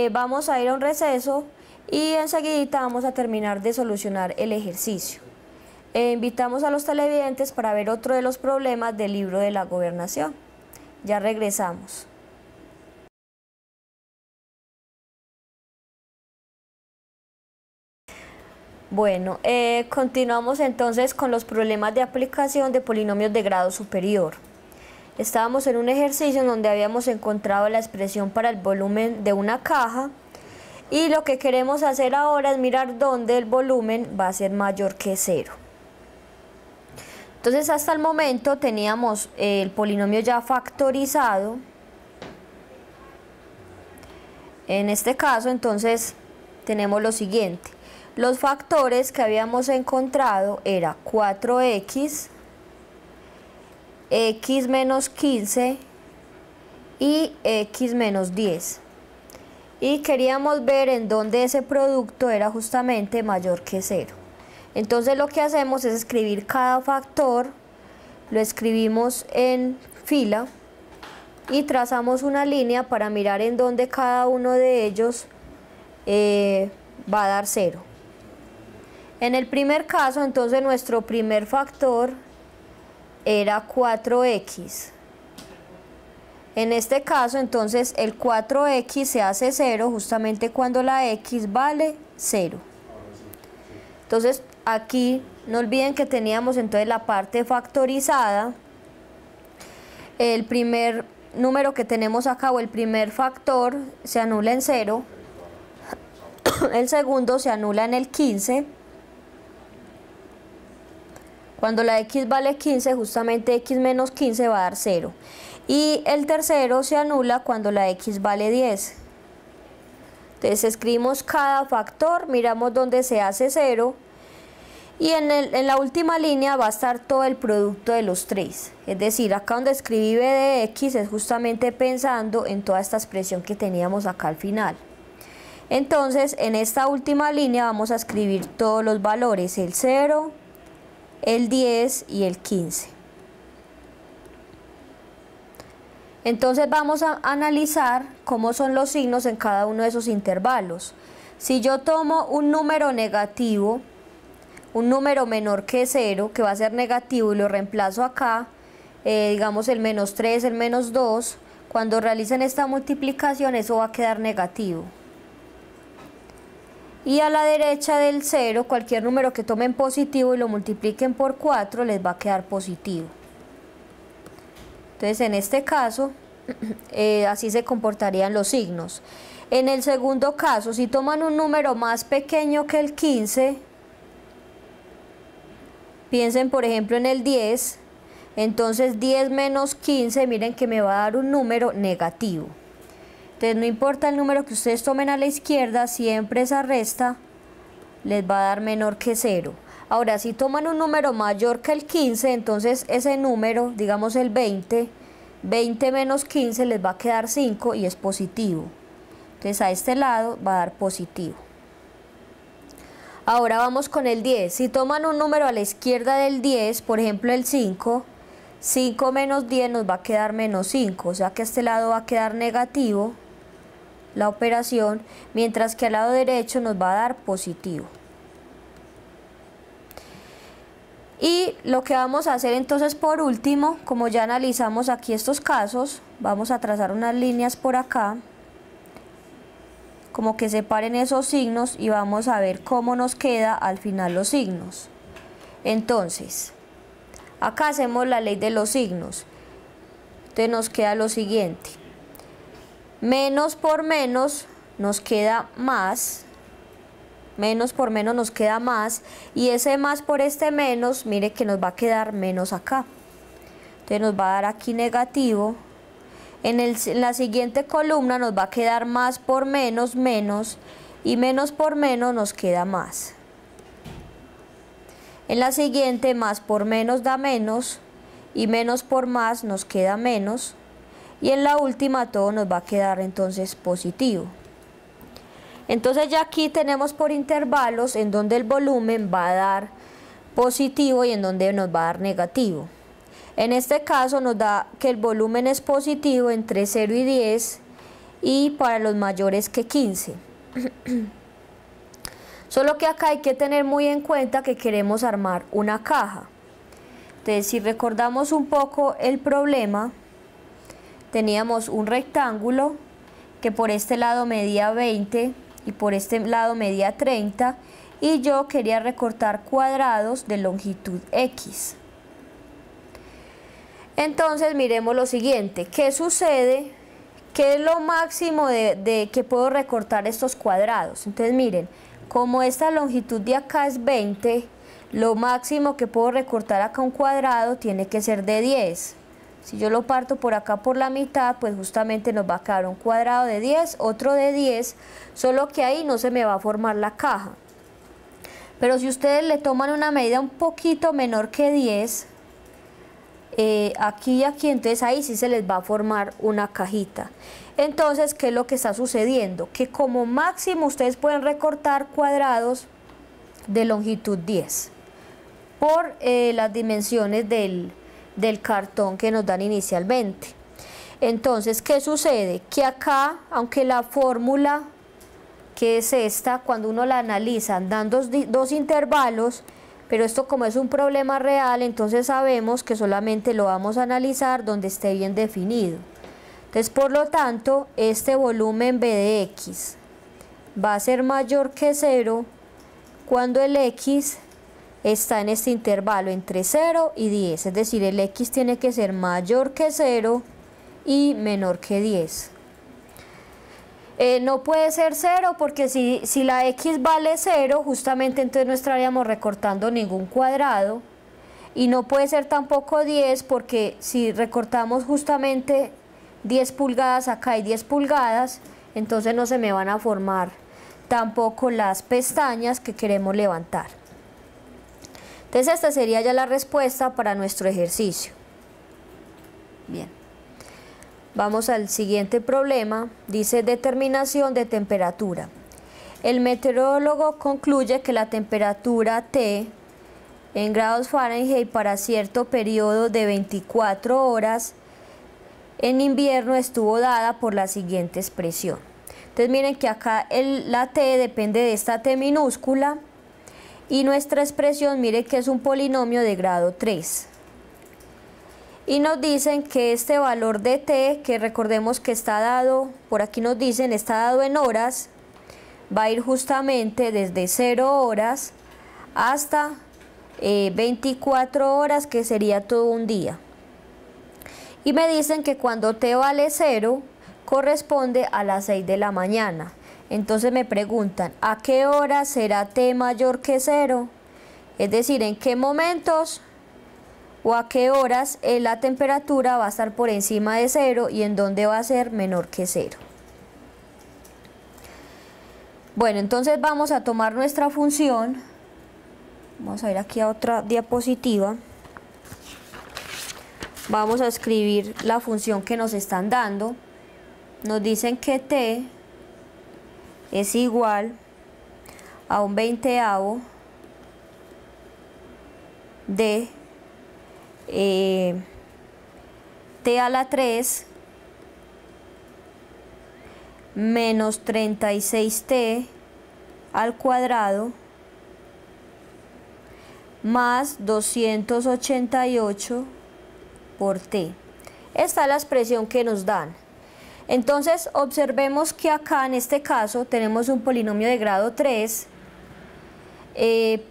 vamos a ir a un receso y enseguida vamos a terminar de solucionar el ejercicio. Invitamos a los televidentes para ver otro de los problemas del libro de la gobernación. Ya regresamos. Bueno, continuamos entonces con los problemas de aplicación de polinomios de grado superior. Estábamos en un ejercicio en donde habíamos encontrado la expresión para el volumen de una caja y lo que queremos hacer ahora es mirar dónde el volumen va a ser mayor que 0. Entonces hasta el momento teníamos el polinomio ya factorizado. En este caso entonces tenemos lo siguiente. Los factores que habíamos encontrado era 4x, x menos 15 y x menos 10. Y queríamos ver en dónde ese producto era justamente mayor que 0. Entonces lo que hacemos es escribir cada factor, lo escribimos en fila y trazamos una línea para mirar en dónde cada uno de ellos va a dar 0. En el primer caso, entonces nuestro primer factor era 4x. En este caso, entonces el 4x se hace 0 justamente cuando la x vale 0. Entonces aquí no olviden que teníamos entonces la parte factorizada. El primer número que tenemos acá o el primer factor se anula en 0. El segundo se anula en el 15. Cuando la x vale 15, justamente x menos 15 va a dar 0. Y el tercero se anula cuando la x vale 10. Entonces escribimos cada factor, miramos dónde se hace 0. Y en la última línea va a estar todo el producto de los tres. Es decir, acá donde escribí b de x es justamente pensando en toda esta expresión que teníamos acá al final. Entonces, en esta última línea vamos a escribir todos los valores, el 0, el 10 y el 15. Entonces vamos a analizar cómo son los signos en cada uno de esos intervalos. Si yo tomo un número negativo, un número menor que 0, que va a ser negativo, y lo reemplazo acá, digamos el menos 3, el menos 2, cuando realicen esta multiplicación eso va a quedar negativo. Y a la derecha del 0, cualquier número que tomen positivo y lo multipliquen por 4 les va a quedar positivo. Entonces en este caso, así se comportarían los signos. En el segundo caso, si toman un número más pequeño que el 15, piensen por ejemplo en el 10, entonces 10 menos 15, miren que me va a dar un número negativo. Entonces no importa el número que ustedes tomen a la izquierda, siempre esa resta les va a dar menor que 0. Ahora si toman un número mayor que el 15, entonces ese número, digamos el 20, 20 menos 15 les va a quedar 5 y es positivo. Entonces a este lado va a dar positivo. Ahora vamos con el 10. Si toman un número a la izquierda del 10, por ejemplo el 5, 5 menos 10 nos va a quedar menos 5, o sea que a este lado va a quedar negativo la operación, mientras que al lado derecho nos va a dar positivo. Y lo que vamos a hacer entonces por último, como ya analizamos aquí estos casos, vamos a trazar unas líneas por acá, como que separen esos signos y vamos a ver cómo nos queda al final los signos. Entonces, acá hacemos la ley de los signos. Entonces nos queda lo siguiente. Menos por menos nos queda más. Menos por menos nos queda más. Y ese más por este menos, mire que nos va a quedar menos acá. Entonces nos va a dar aquí negativo. En la siguiente columna nos va a quedar más por menos, menos, y menos por menos nos queda más. En la siguiente, más por menos da menos, y menos por más nos queda menos, y en la última todo nos va a quedar entonces positivo. Entonces ya aquí tenemos por intervalos en donde el volumen va a dar positivo y en donde nos va a dar negativo. En este caso nos da que el volumen es positivo entre 0 y 10 y para los mayores que 15. Solo que acá hay que tener muy en cuenta que queremos armar una caja. Entonces, si recordamos un poco el problema, teníamos un rectángulo que por este lado medía 20 y por este lado medía 30 y yo quería recortar cuadrados de longitud X. Entonces miremos lo siguiente, ¿qué sucede? ¿Qué es lo máximo de que puedo recortar estos cuadrados? Entonces miren, como esta longitud de acá es 20, lo máximo que puedo recortar acá un cuadrado tiene que ser de 10. Si yo lo parto por acá por la mitad, pues justamente nos va a quedar un cuadrado de 10, otro de 10, solo que ahí no se me va a formar la caja. Pero si ustedes le toman una medida un poquito menor que 10, aquí y aquí, entonces ahí sí se les va a formar una cajita. Entonces, ¿qué es lo que está sucediendo? Que como máximo ustedes pueden recortar cuadrados de longitud 10 por las dimensiones del cartón que nos dan inicialmente. Entonces, ¿qué sucede? Que acá, aunque la fórmula que es esta, cuando uno la analiza, dan dos intervalos, pero esto como es un problema real, entonces sabemos que solamente lo vamos a analizar donde esté bien definido. Entonces, por lo tanto, este volumen B de X va a ser mayor que 0 cuando el X está en este intervalo entre 0 y 10, es decir, el X tiene que ser mayor que 0 y menor que 10. No puede ser 0 porque si la X vale 0, justamente entonces no estaríamos recortando ningún cuadrado, y no puede ser tampoco 10 porque si recortamos justamente 10 pulgadas acá y 10 pulgadas, entonces no se me van a formar tampoco las pestañas que queremos levantar. Entonces esta sería ya la respuesta para nuestro ejercicio. Bien, vamos al siguiente problema. Dice determinación de temperatura. El meteorólogo concluye que la temperatura T en grados Fahrenheit para cierto periodo de 24 horas en invierno estuvo dada por la siguiente expresión. Entonces miren que acá la T depende de esta T minúscula y nuestra expresión, miren que es un polinomio de grado 3. Y nos dicen que este valor de T, que recordemos que está dado, por aquí nos dicen, está dado en horas, va a ir justamente desde 0 horas hasta 24 horas, que sería todo un día. Y me dicen que cuando T vale 0, corresponde a las 6 de la mañana. Entonces me preguntan, ¿a qué hora será T mayor que 0? Es decir, ¿en qué momentos o a qué horas la temperatura va a estar por encima de 0 y en dónde va a ser menor que 0? Bueno, entonces vamos a tomar nuestra función. Vamos a ir aquí a otra diapositiva. Vamos a escribir la función que nos están dando. Nos dicen que T es igual a un 20avo de T a la 3 menos 36T al cuadrado más 288 por T. Esta es la expresión que nos dan. Entonces observemos que acá en este caso tenemos un polinomio de grado 3,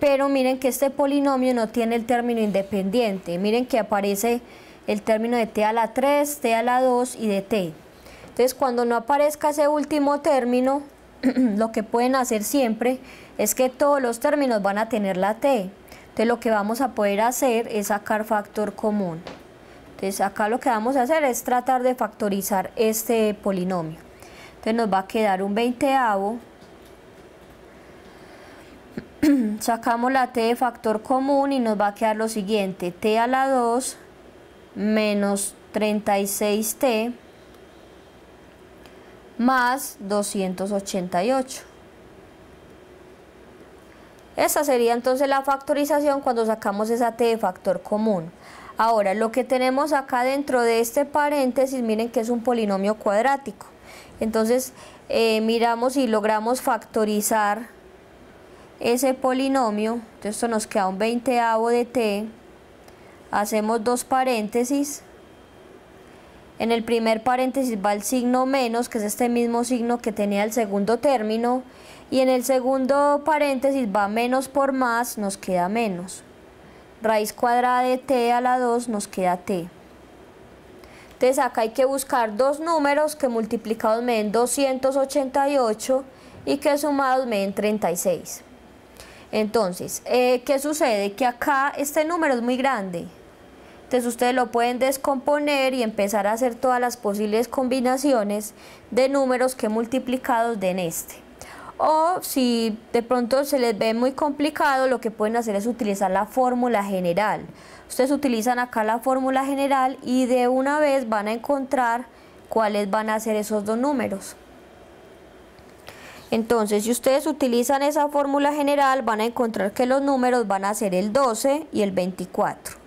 pero miren que este polinomio no tiene el término independiente. Miren que aparece el término de T a la 3, T a la 2 y de T. Entonces cuando no aparezca ese último término, lo que pueden hacer siempre es que todos los términos van a tener la T. Entonces lo que vamos a poder hacer es sacar factor común. Entonces acá lo que vamos a hacer es tratar de factorizar este polinomio. Entonces nos va a quedar un 20avo Sacamos la t de factor común y nos va a quedar lo siguiente, t a la 2 menos 36t más 288. Esa sería entonces la factorización cuando sacamos esa t de factor común. Ahora, lo que tenemos acá dentro de este paréntesis, miren que es un polinomio cuadrático. Entonces, miramos y logramos factorizar ese polinomio. Entonces, esto nos queda un 20avo de t. Hacemos dos paréntesis. En el primer paréntesis va el signo menos, que es este mismo signo que tenía el segundo término. Y en el segundo paréntesis va menos por más, nos queda menos. Raíz cuadrada de t a la 2 nos queda t. Entonces acá hay que buscar dos números que multiplicados me den 288 y que sumados me den 36. Entonces, ¿qué sucede? Que acá este número es muy grande. Entonces ustedes lo pueden descomponer y empezar a hacer todas las posibles combinaciones de números que multiplicados den este. O si de pronto se les ve muy complicado, lo que pueden hacer es utilizar la fórmula general. Ustedes utilizan acá la fórmula general y de una vez van a encontrar cuáles van a ser esos dos números. Entonces, si ustedes utilizan esa fórmula general, van a encontrar que los números van a ser el 12 y el 24.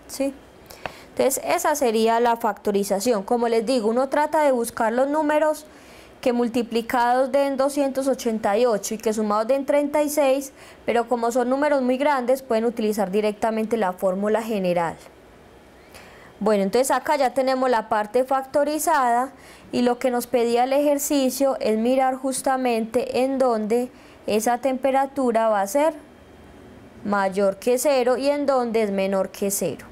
¿Sí? Entonces, esa sería la factorización. Como les digo, uno trata de buscar los números que multiplicados den 288 y que sumados den 36, pero como son números muy grandes, pueden utilizar directamente la fórmula general. Bueno, entonces acá ya tenemos la parte factorizada y lo que nos pedía el ejercicio es mirar justamente en donde esa temperatura va a ser mayor que 0 y en donde es menor que 0.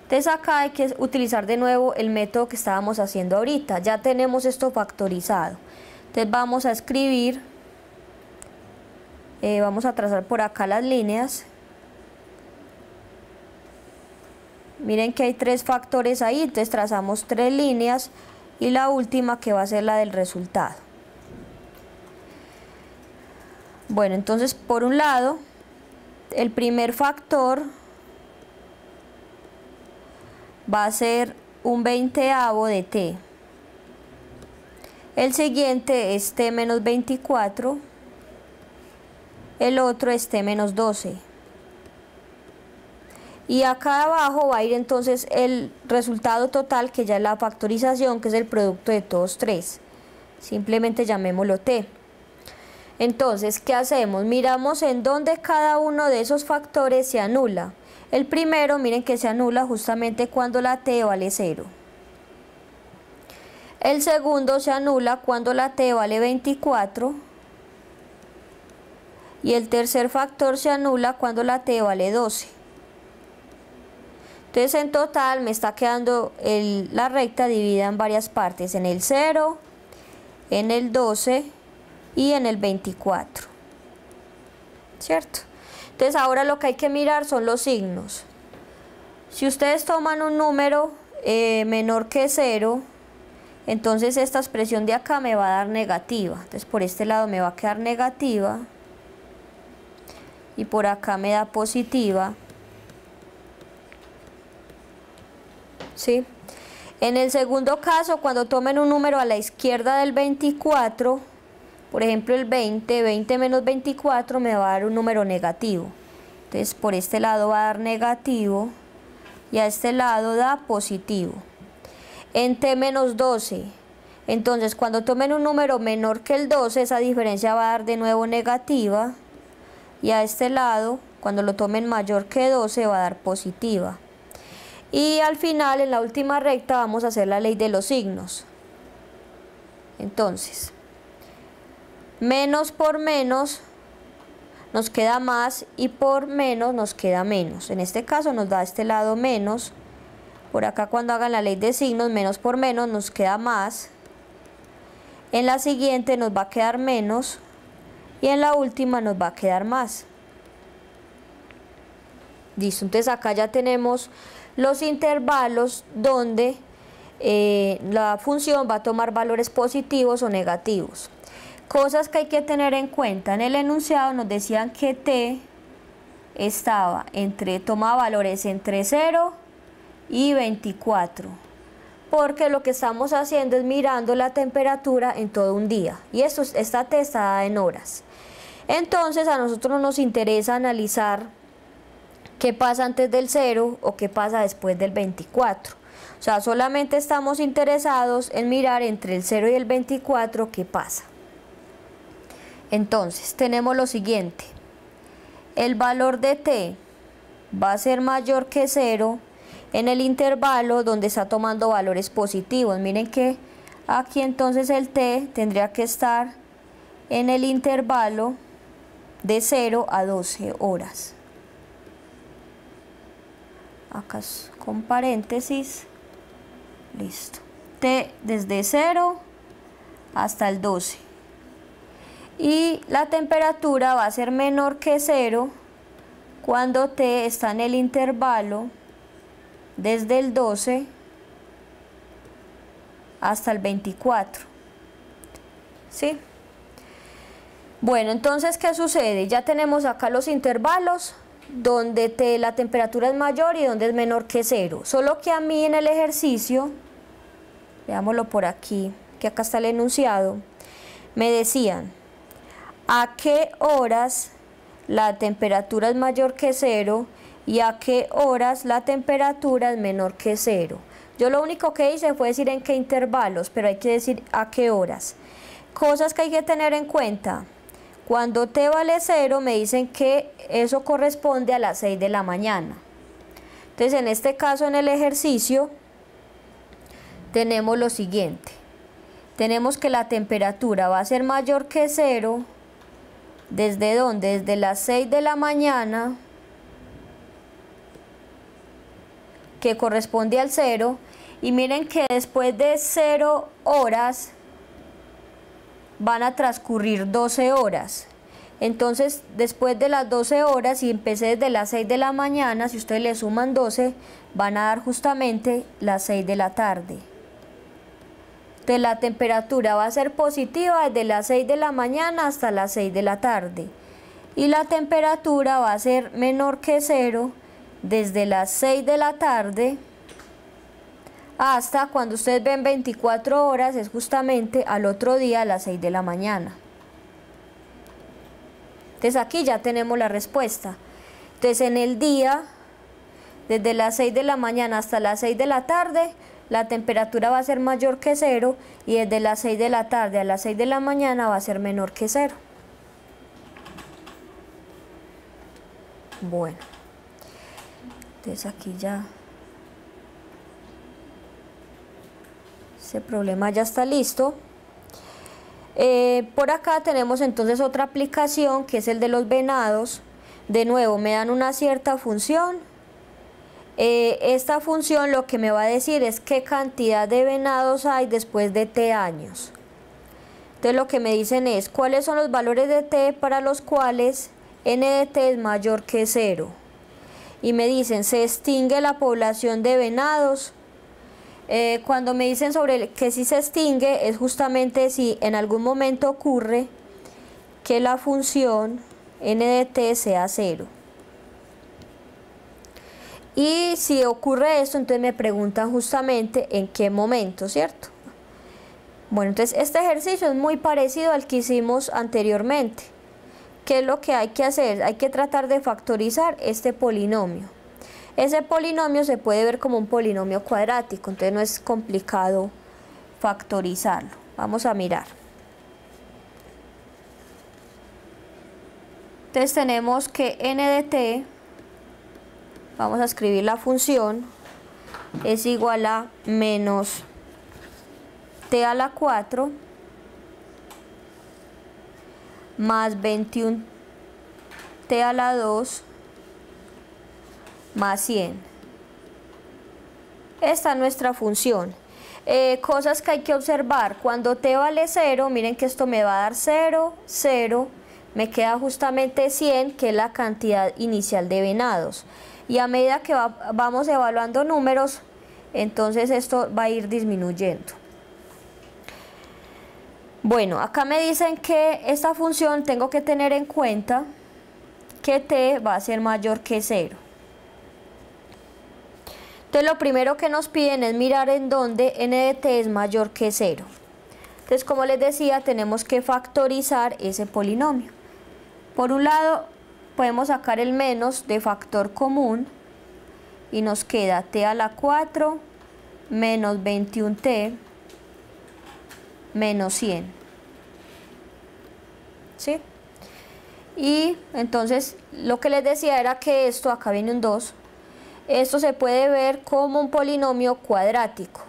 Entonces acá hay que utilizar de nuevo el método que estábamos haciendo ahorita. Ya tenemos esto factorizado. Entonces vamos a escribir, vamos a trazar por acá las líneas. Miren que hay tres factores ahí, entonces trazamos tres líneas y la última que va a ser la del resultado. Bueno, entonces por un lado, el primer factor va a ser un 20avo de t. El siguiente es t menos 24. El otro es t menos 12. Y acá abajo va a ir entonces el resultado total, que ya es la factorización, que es el producto de todos tres. Simplemente llamémoslo t. Entonces, ¿qué hacemos? Miramos en dónde cada uno de esos factores se anula. El primero, miren que se anula justamente cuando la t vale 0. El segundo se anula cuando la t vale 24. Y el tercer factor se anula cuando la t vale 12. Entonces en total me está quedando la recta dividida en varias partes, en el 0, en el 12 y en el 24. ¿Cierto? Entonces ahora lo que hay que mirar son los signos. Si ustedes toman un número menor que 0, entonces esta expresión de acá me va a dar negativa. Entonces por este lado me va a quedar negativa y por acá me da positiva. ¿Sí? En el segundo caso, cuando tomen un número a la izquierda del 24, por ejemplo el 20 menos 24 me va a dar un número negativo. Entonces por este lado va a dar negativo y a este lado da positivo. En t menos 12, entonces cuando tomen un número menor que el 12, esa diferencia va a dar de nuevo negativa. Y a este lado, cuando lo tomen mayor que 12, va a dar positiva. Y al final, en la última recta, vamos a hacer la ley de los signos. Entonces, menos por menos nos queda más y por menos nos queda menos. En este caso nos da este lado menos. Por acá cuando hagan la ley de signos, menos por menos nos queda más. En la siguiente nos va a quedar menos. Y en la última nos va a quedar más. Listo, entonces acá ya tenemos los intervalos donde la función va a tomar valores positivos o negativos. Cosas que hay que tener en cuenta. En el enunciado nos decían que t tomaba valores entre 0 y 24, porque lo que estamos haciendo es mirando la temperatura en todo un día, y esta t está dada en horas. Entonces a nosotros nos interesa analizar qué pasa antes del 0 o qué pasa después del 24. O sea, solamente estamos interesados en mirar entre el 0 y el 24 qué pasa. Entonces tenemos lo siguiente: el valor de t va a ser mayor que 0 en el intervalo donde está tomando valores positivos. Miren que aquí entonces el t tendría que estar en el intervalo de 0 a 12 horas. Acá con paréntesis, listo. T desde 0 hasta el 12. Y la temperatura va a ser menor que 0 cuando t está en el intervalo desde el 12 hasta el 24. ¿Sí? Bueno, entonces, ¿qué sucede? Ya tenemos acá los intervalos donde la temperatura es mayor y donde es menor que 0. Solo que a mí en el ejercicio, veámoslo por aquí, que acá está el enunciado, me decían a qué horas la temperatura es mayor que 0 y a qué horas la temperatura es menor que 0. Yo lo único que hice fue decir en qué intervalos, pero hay que decir a qué horas. Cosas que hay que tener en cuenta. Cuando t vale 0 me dicen que eso corresponde a las 6 de la mañana. Entonces en este caso en el ejercicio tenemos lo siguiente. Tenemos que la temperatura va a ser mayor que 0. ¿Desde dónde? Desde las 6 de la mañana, que corresponde al 0. Y miren que después de 0 horas van a transcurrir 12 horas. Entonces, después de las 12 horas, si empecé desde las 6 de la mañana, si ustedes le suman 12, van a dar justamente las 6 de la tarde. Entonces, la temperatura va a ser positiva desde las 6 de la mañana hasta las 6 de la tarde. Y la temperatura va a ser menor que 0 desde las 6 de la tarde hasta cuando ustedes ven 24 horas, es justamente al otro día a las 6 de la mañana. Entonces aquí ya tenemos la respuesta. Entonces en el día, desde las 6 de la mañana hasta las 6 de la tarde, la temperatura va a ser mayor que 0 y desde las 6 de la tarde a las 6 de la mañana va a ser menor que 0. Bueno, entonces aquí ya ese problema ya está listo. Por acá tenemos entonces otra aplicación que es el de los venados. De nuevo me dan una cierta función. Esta función lo que me va a decir es qué cantidad de venados hay después de t años. Entonces lo que me dicen es cuáles son los valores de t para los cuales n de t es mayor que 0. Y me dicen se extingue la población de venados. Cuando me dicen sobre que si se extingue es justamente si en algún momento ocurre que la función n de t sea 0. Y si ocurre esto, entonces me preguntan justamente en qué momento, ¿cierto? Bueno, entonces este ejercicio es muy parecido al que hicimos anteriormente. ¿Qué es lo que hay que hacer? Hay que tratar de factorizar este polinomio. Ese polinomio se puede ver como un polinomio cuadrático, entonces no es complicado factorizarlo. Vamos a mirar. Entonces tenemos que n de t, vamos a escribir la función, es igual a menos t a la 4 más 21t a la 2 más 100. Esta es nuestra función. Cosas que hay que observar: cuando t vale 0, miren que esto me va a dar 0, 0, me queda justamente 100, que es la cantidad inicial de venados. Y a medida que vamos evaluando números, entonces esto va a ir disminuyendo. Bueno, acá me dicen que esta función tengo que tener en cuenta que t va a ser mayor que 0. Entonces lo primero que nos piden es mirar en dónde n de t es mayor que 0. Entonces, como les decía, tenemos que factorizar ese polinomio. Por un lado, podemos sacar el menos de factor común y nos queda t a la 4 menos 21t menos 100. ¿Sí? Y entonces lo que les decía era que esto, acá viene un 2, esto se puede ver como un polinomio cuadrático.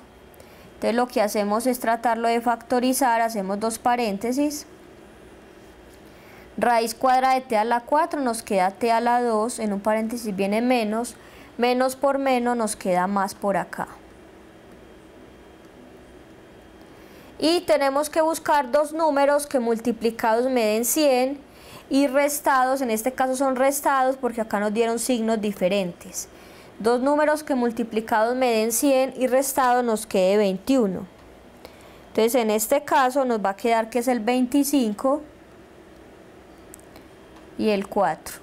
Entonces lo que hacemos es tratarlo de factorizar, hacemos dos paréntesis, raíz cuadrada de t a la 4 nos queda t a la 2, en un paréntesis viene menos, menos por menos nos queda más por acá. Y tenemos que buscar dos números que multiplicados me den 100 y restados, en este caso son restados porque acá nos dieron signos diferentes. Dos números que multiplicados me den 100 y restados nos quede 21. Entonces en este caso nos va a quedar que es el 25 y el 4.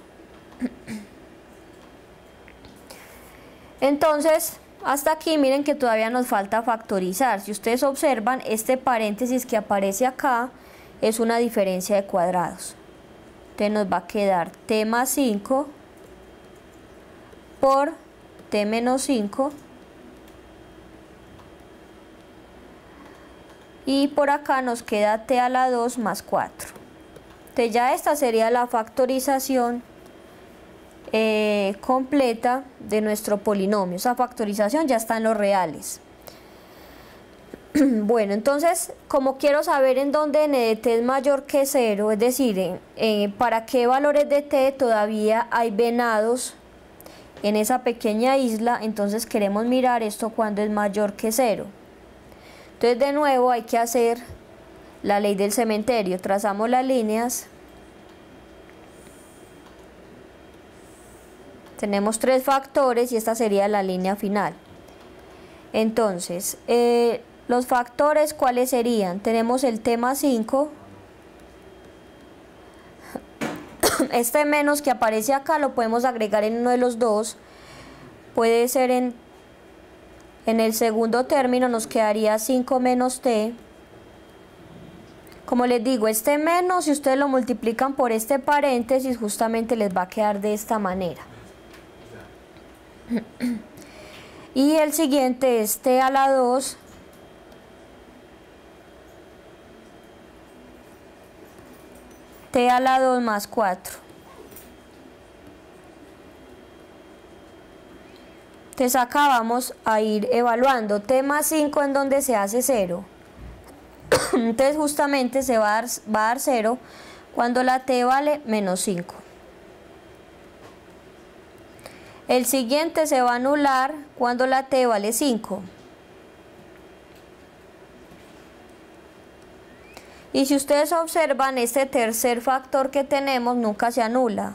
Entonces hasta aquí miren que todavía nos falta factorizar. Si ustedes observan, este paréntesis que aparece acá es una diferencia de cuadrados. Entonces nos va a quedar t más 5 por t menos 5 y por acá nos queda t a la 2 más 4. Entonces ya esta sería la factorización completa de nuestro polinomio. Esa factorización ya está en los reales. Bueno, entonces como quiero saber en dónde n de t es mayor que 0, es decir, para qué valores de t todavía hay venados en esa pequeña isla, entonces queremos mirar esto cuando es mayor que 0. Entonces de nuevo hay que hacer la ley del cementerio, trazamos las líneas, tenemos tres factores y esta sería la línea final. Entonces los factores, ¿cuáles serían? Tenemos el t más 5, este menos que aparece acá lo podemos agregar en uno de los dos, puede ser en el segundo término, nos quedaría 5 menos t. Como les digo, este menos, si ustedes lo multiplican por este paréntesis, justamente les va a quedar de esta manera. Y el siguiente es t a la 2 t a la 2 más 4. Entonces acá vamos a ir evaluando t más 5 en donde se hace 0. Entonces justamente se va a dar 0 cuando la t vale menos 5. El siguiente se va a anular cuando la t vale 5. Y si ustedes observan, este tercer factor que tenemos nunca se anula.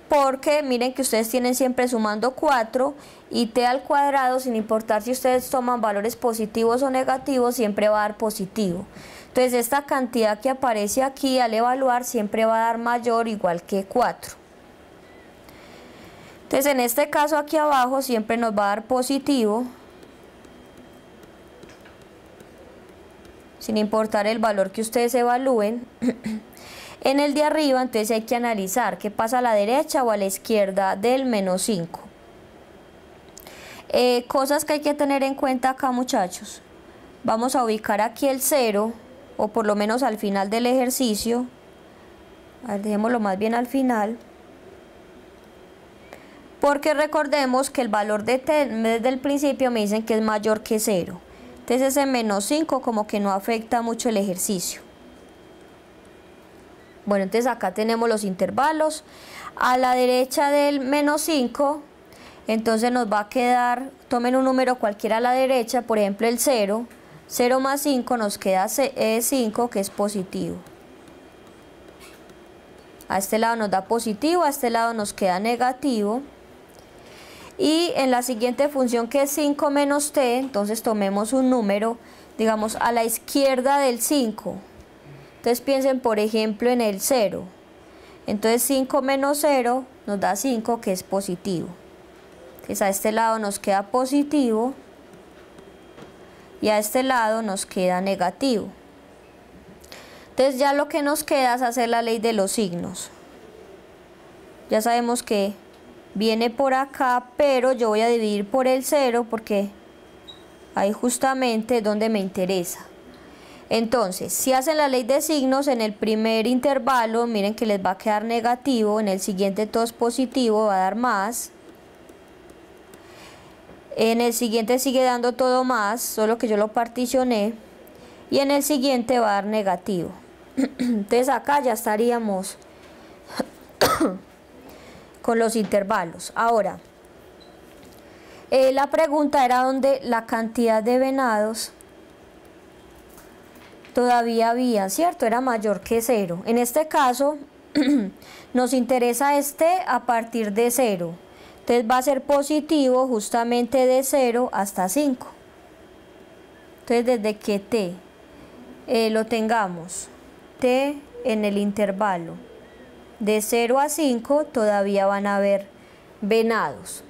Porque miren que ustedes tienen siempre sumando 4 y t al cuadrado, sin importar si ustedes toman valores positivos o negativos, siempre va a dar positivo. Entonces esta cantidad que aparece aquí al evaluar siempre va a dar mayor o igual que 4. Entonces en este caso aquí abajo siempre nos va a dar positivo, sin importar el valor que ustedes evalúen. En el de arriba entonces hay que analizar qué pasa a la derecha o a la izquierda del menos 5. Cosas que hay que tener en cuenta acá, muchachos. Vamos a ubicar aquí el 0, o por lo menos al final del ejercicio. A ver, dejémoslo más bien al final. Porque recordemos que el valor de t desde el principio me dicen que es mayor que 0. Entonces ese menos 5 como que no afecta mucho el ejercicio. Bueno, entonces acá tenemos los intervalos. A la derecha del menos 5, entonces nos va a quedar, tomen un número cualquiera a la derecha, por ejemplo el 0. 0 más 5 nos queda 5, que es positivo. A este lado nos da positivo, a este lado nos queda negativo. Y en la siguiente función, que es 5 menos t, entonces tomemos un número, digamos, a la izquierda del 5. Entonces piensen, por ejemplo, en el 0. Entonces 5 menos 0 nos da 5, que es positivo. Entonces a este lado nos queda positivo y a este lado nos queda negativo. Entonces ya lo que nos queda es hacer la ley de los signos. Ya sabemos que viene por acá, pero yo voy a dividir por el 0 porque ahí justamente es donde me interesa. Entonces, si hacen la ley de signos, en el primer intervalo, miren que les va a quedar negativo, en el siguiente todo es positivo, va a dar más. En el siguiente sigue dando todo más, solo que yo lo particioné. Y en el siguiente va a dar negativo. Entonces acá ya estaríamos con los intervalos. Ahora, la pregunta era dónde la cantidad de venados todavía había, ¿cierto? Era mayor que 0. En este caso, nos interesa a partir de 0. Entonces va a ser positivo justamente de 0 hasta 5. Entonces desde que t lo tengamos, t en el intervalo de 0 a 5, todavía van a haber venados.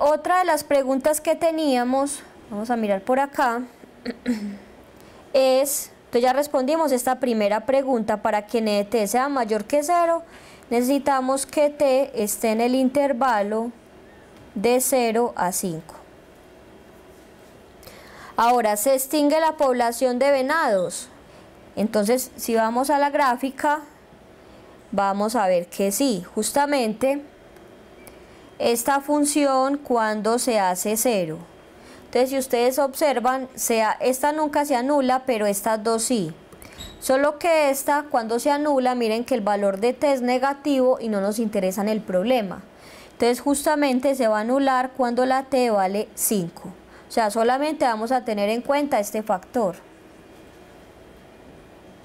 Otra de las preguntas que teníamos, vamos a mirar por acá, entonces ya respondimos esta primera pregunta. Para que n de t sea mayor que 0, necesitamos que t esté en el intervalo de 0 a 5. Ahora, ¿se extingue la población de venados? Entonces, si vamos a la gráfica, vamos a ver que sí, justamente esta función cuando se hace 0. Entonces, si ustedes observan, esta nunca se anula, pero estas dos sí. Solo que esta, cuando se anula, miren que el valor de t es negativo y no nos interesa en el problema. Entonces, justamente se va a anular cuando la t vale 5. O sea, solamente vamos a tener en cuenta este factor.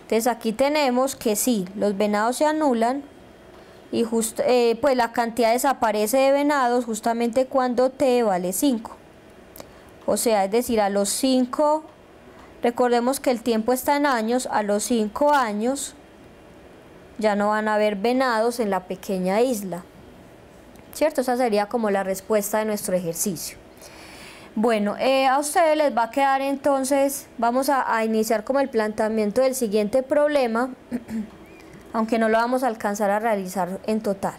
Entonces, aquí tenemos que sí, los venados se anulan y pues la cantidad desaparece de venados justamente cuando t vale 5. O sea, es decir, a los 5, recordemos que el tiempo está en años, a los 5 años ya no van a haber venados en la pequeña isla, ¿cierto? Esa sería como la respuesta de nuestro ejercicio. Bueno, a ustedes les va a quedar entonces, vamos a iniciar como el planteamiento del siguiente problema, aunque no lo vamos a alcanzar a realizar en total.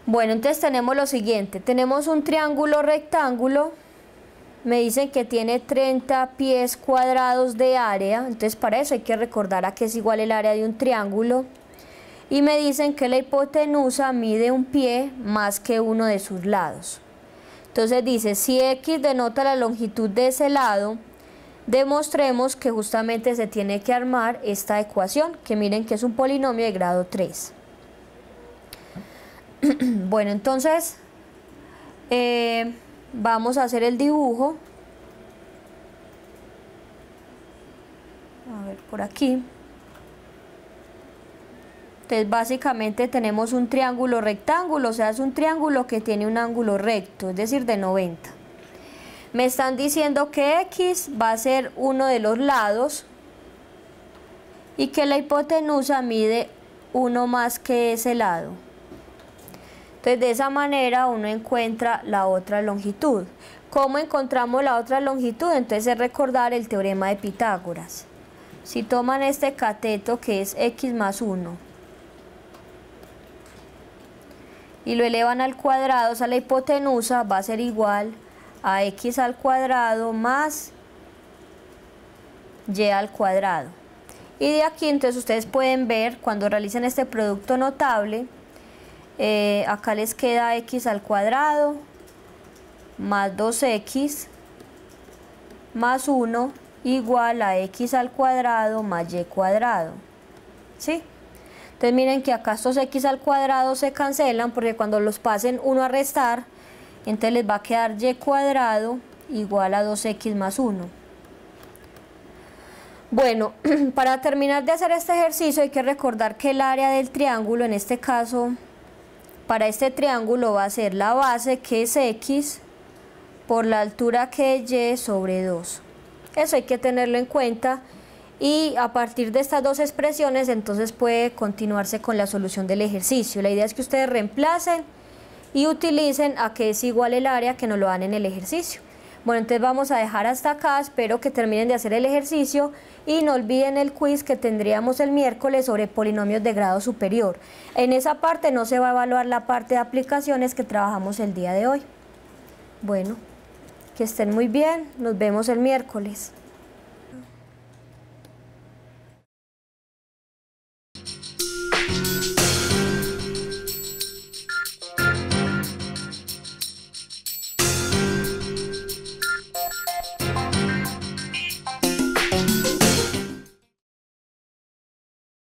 Bueno, entonces tenemos lo siguiente, tenemos un triángulo rectángulo, me dicen que tiene 30 pies cuadrados de área, entonces para eso hay que recordar a qué es igual el área de un triángulo, y me dicen que la hipotenusa mide un pie más que uno de sus lados. Entonces dice, si x denota la longitud de ese lado, demostremos que justamente se tiene que armar esta ecuación, que miren que es un polinomio de grado 3. Bueno, entonces vamos a hacer el dibujo. A ver, por aquí. Entonces básicamente tenemos un triángulo rectángulo, o sea, es un triángulo que tiene un ángulo recto, es decir, de 90. Me están diciendo que x va a ser uno de los lados y que la hipotenusa mide uno más que ese lado. Entonces de esa manera uno encuentra la otra longitud. ¿Cómo encontramos la otra longitud? Entonces es recordar el teorema de Pitágoras. Si toman este cateto que es x más 1 y lo elevan al cuadrado, o sea, la hipotenusa va a ser igual a x al cuadrado más y al cuadrado. Y de aquí entonces ustedes pueden ver, cuando realicen este producto notable, acá les queda x al cuadrado más 2x más 1 igual a x al cuadrado más y cuadrado, ¿sí? Entonces miren que acá estos x al cuadrado se cancelan porque cuando los pasen uno a restar, entonces les va a quedar y cuadrado igual a 2x más 1. Bueno, para terminar de hacer este ejercicio hay que recordar que el área del triángulo, en este caso Para este triángulo va a ser la base, que es X, por la altura, que es Y, sobre 2. Eso hay que tenerlo en cuenta, y a partir de estas dos expresiones entonces puede continuarse con la solución del ejercicio. La idea es que ustedes reemplacen y utilicen a qué es igual el área, que nos lo dan en el ejercicio. Bueno, entonces vamos a dejar hasta acá, espero que terminen de hacer el ejercicio y no olviden el quiz que tendríamos el miércoles sobre polinomios de grado superior. En esa parte no se va a evaluar la parte de aplicaciones que trabajamos el día de hoy. Bueno, que estén muy bien, nos vemos el miércoles.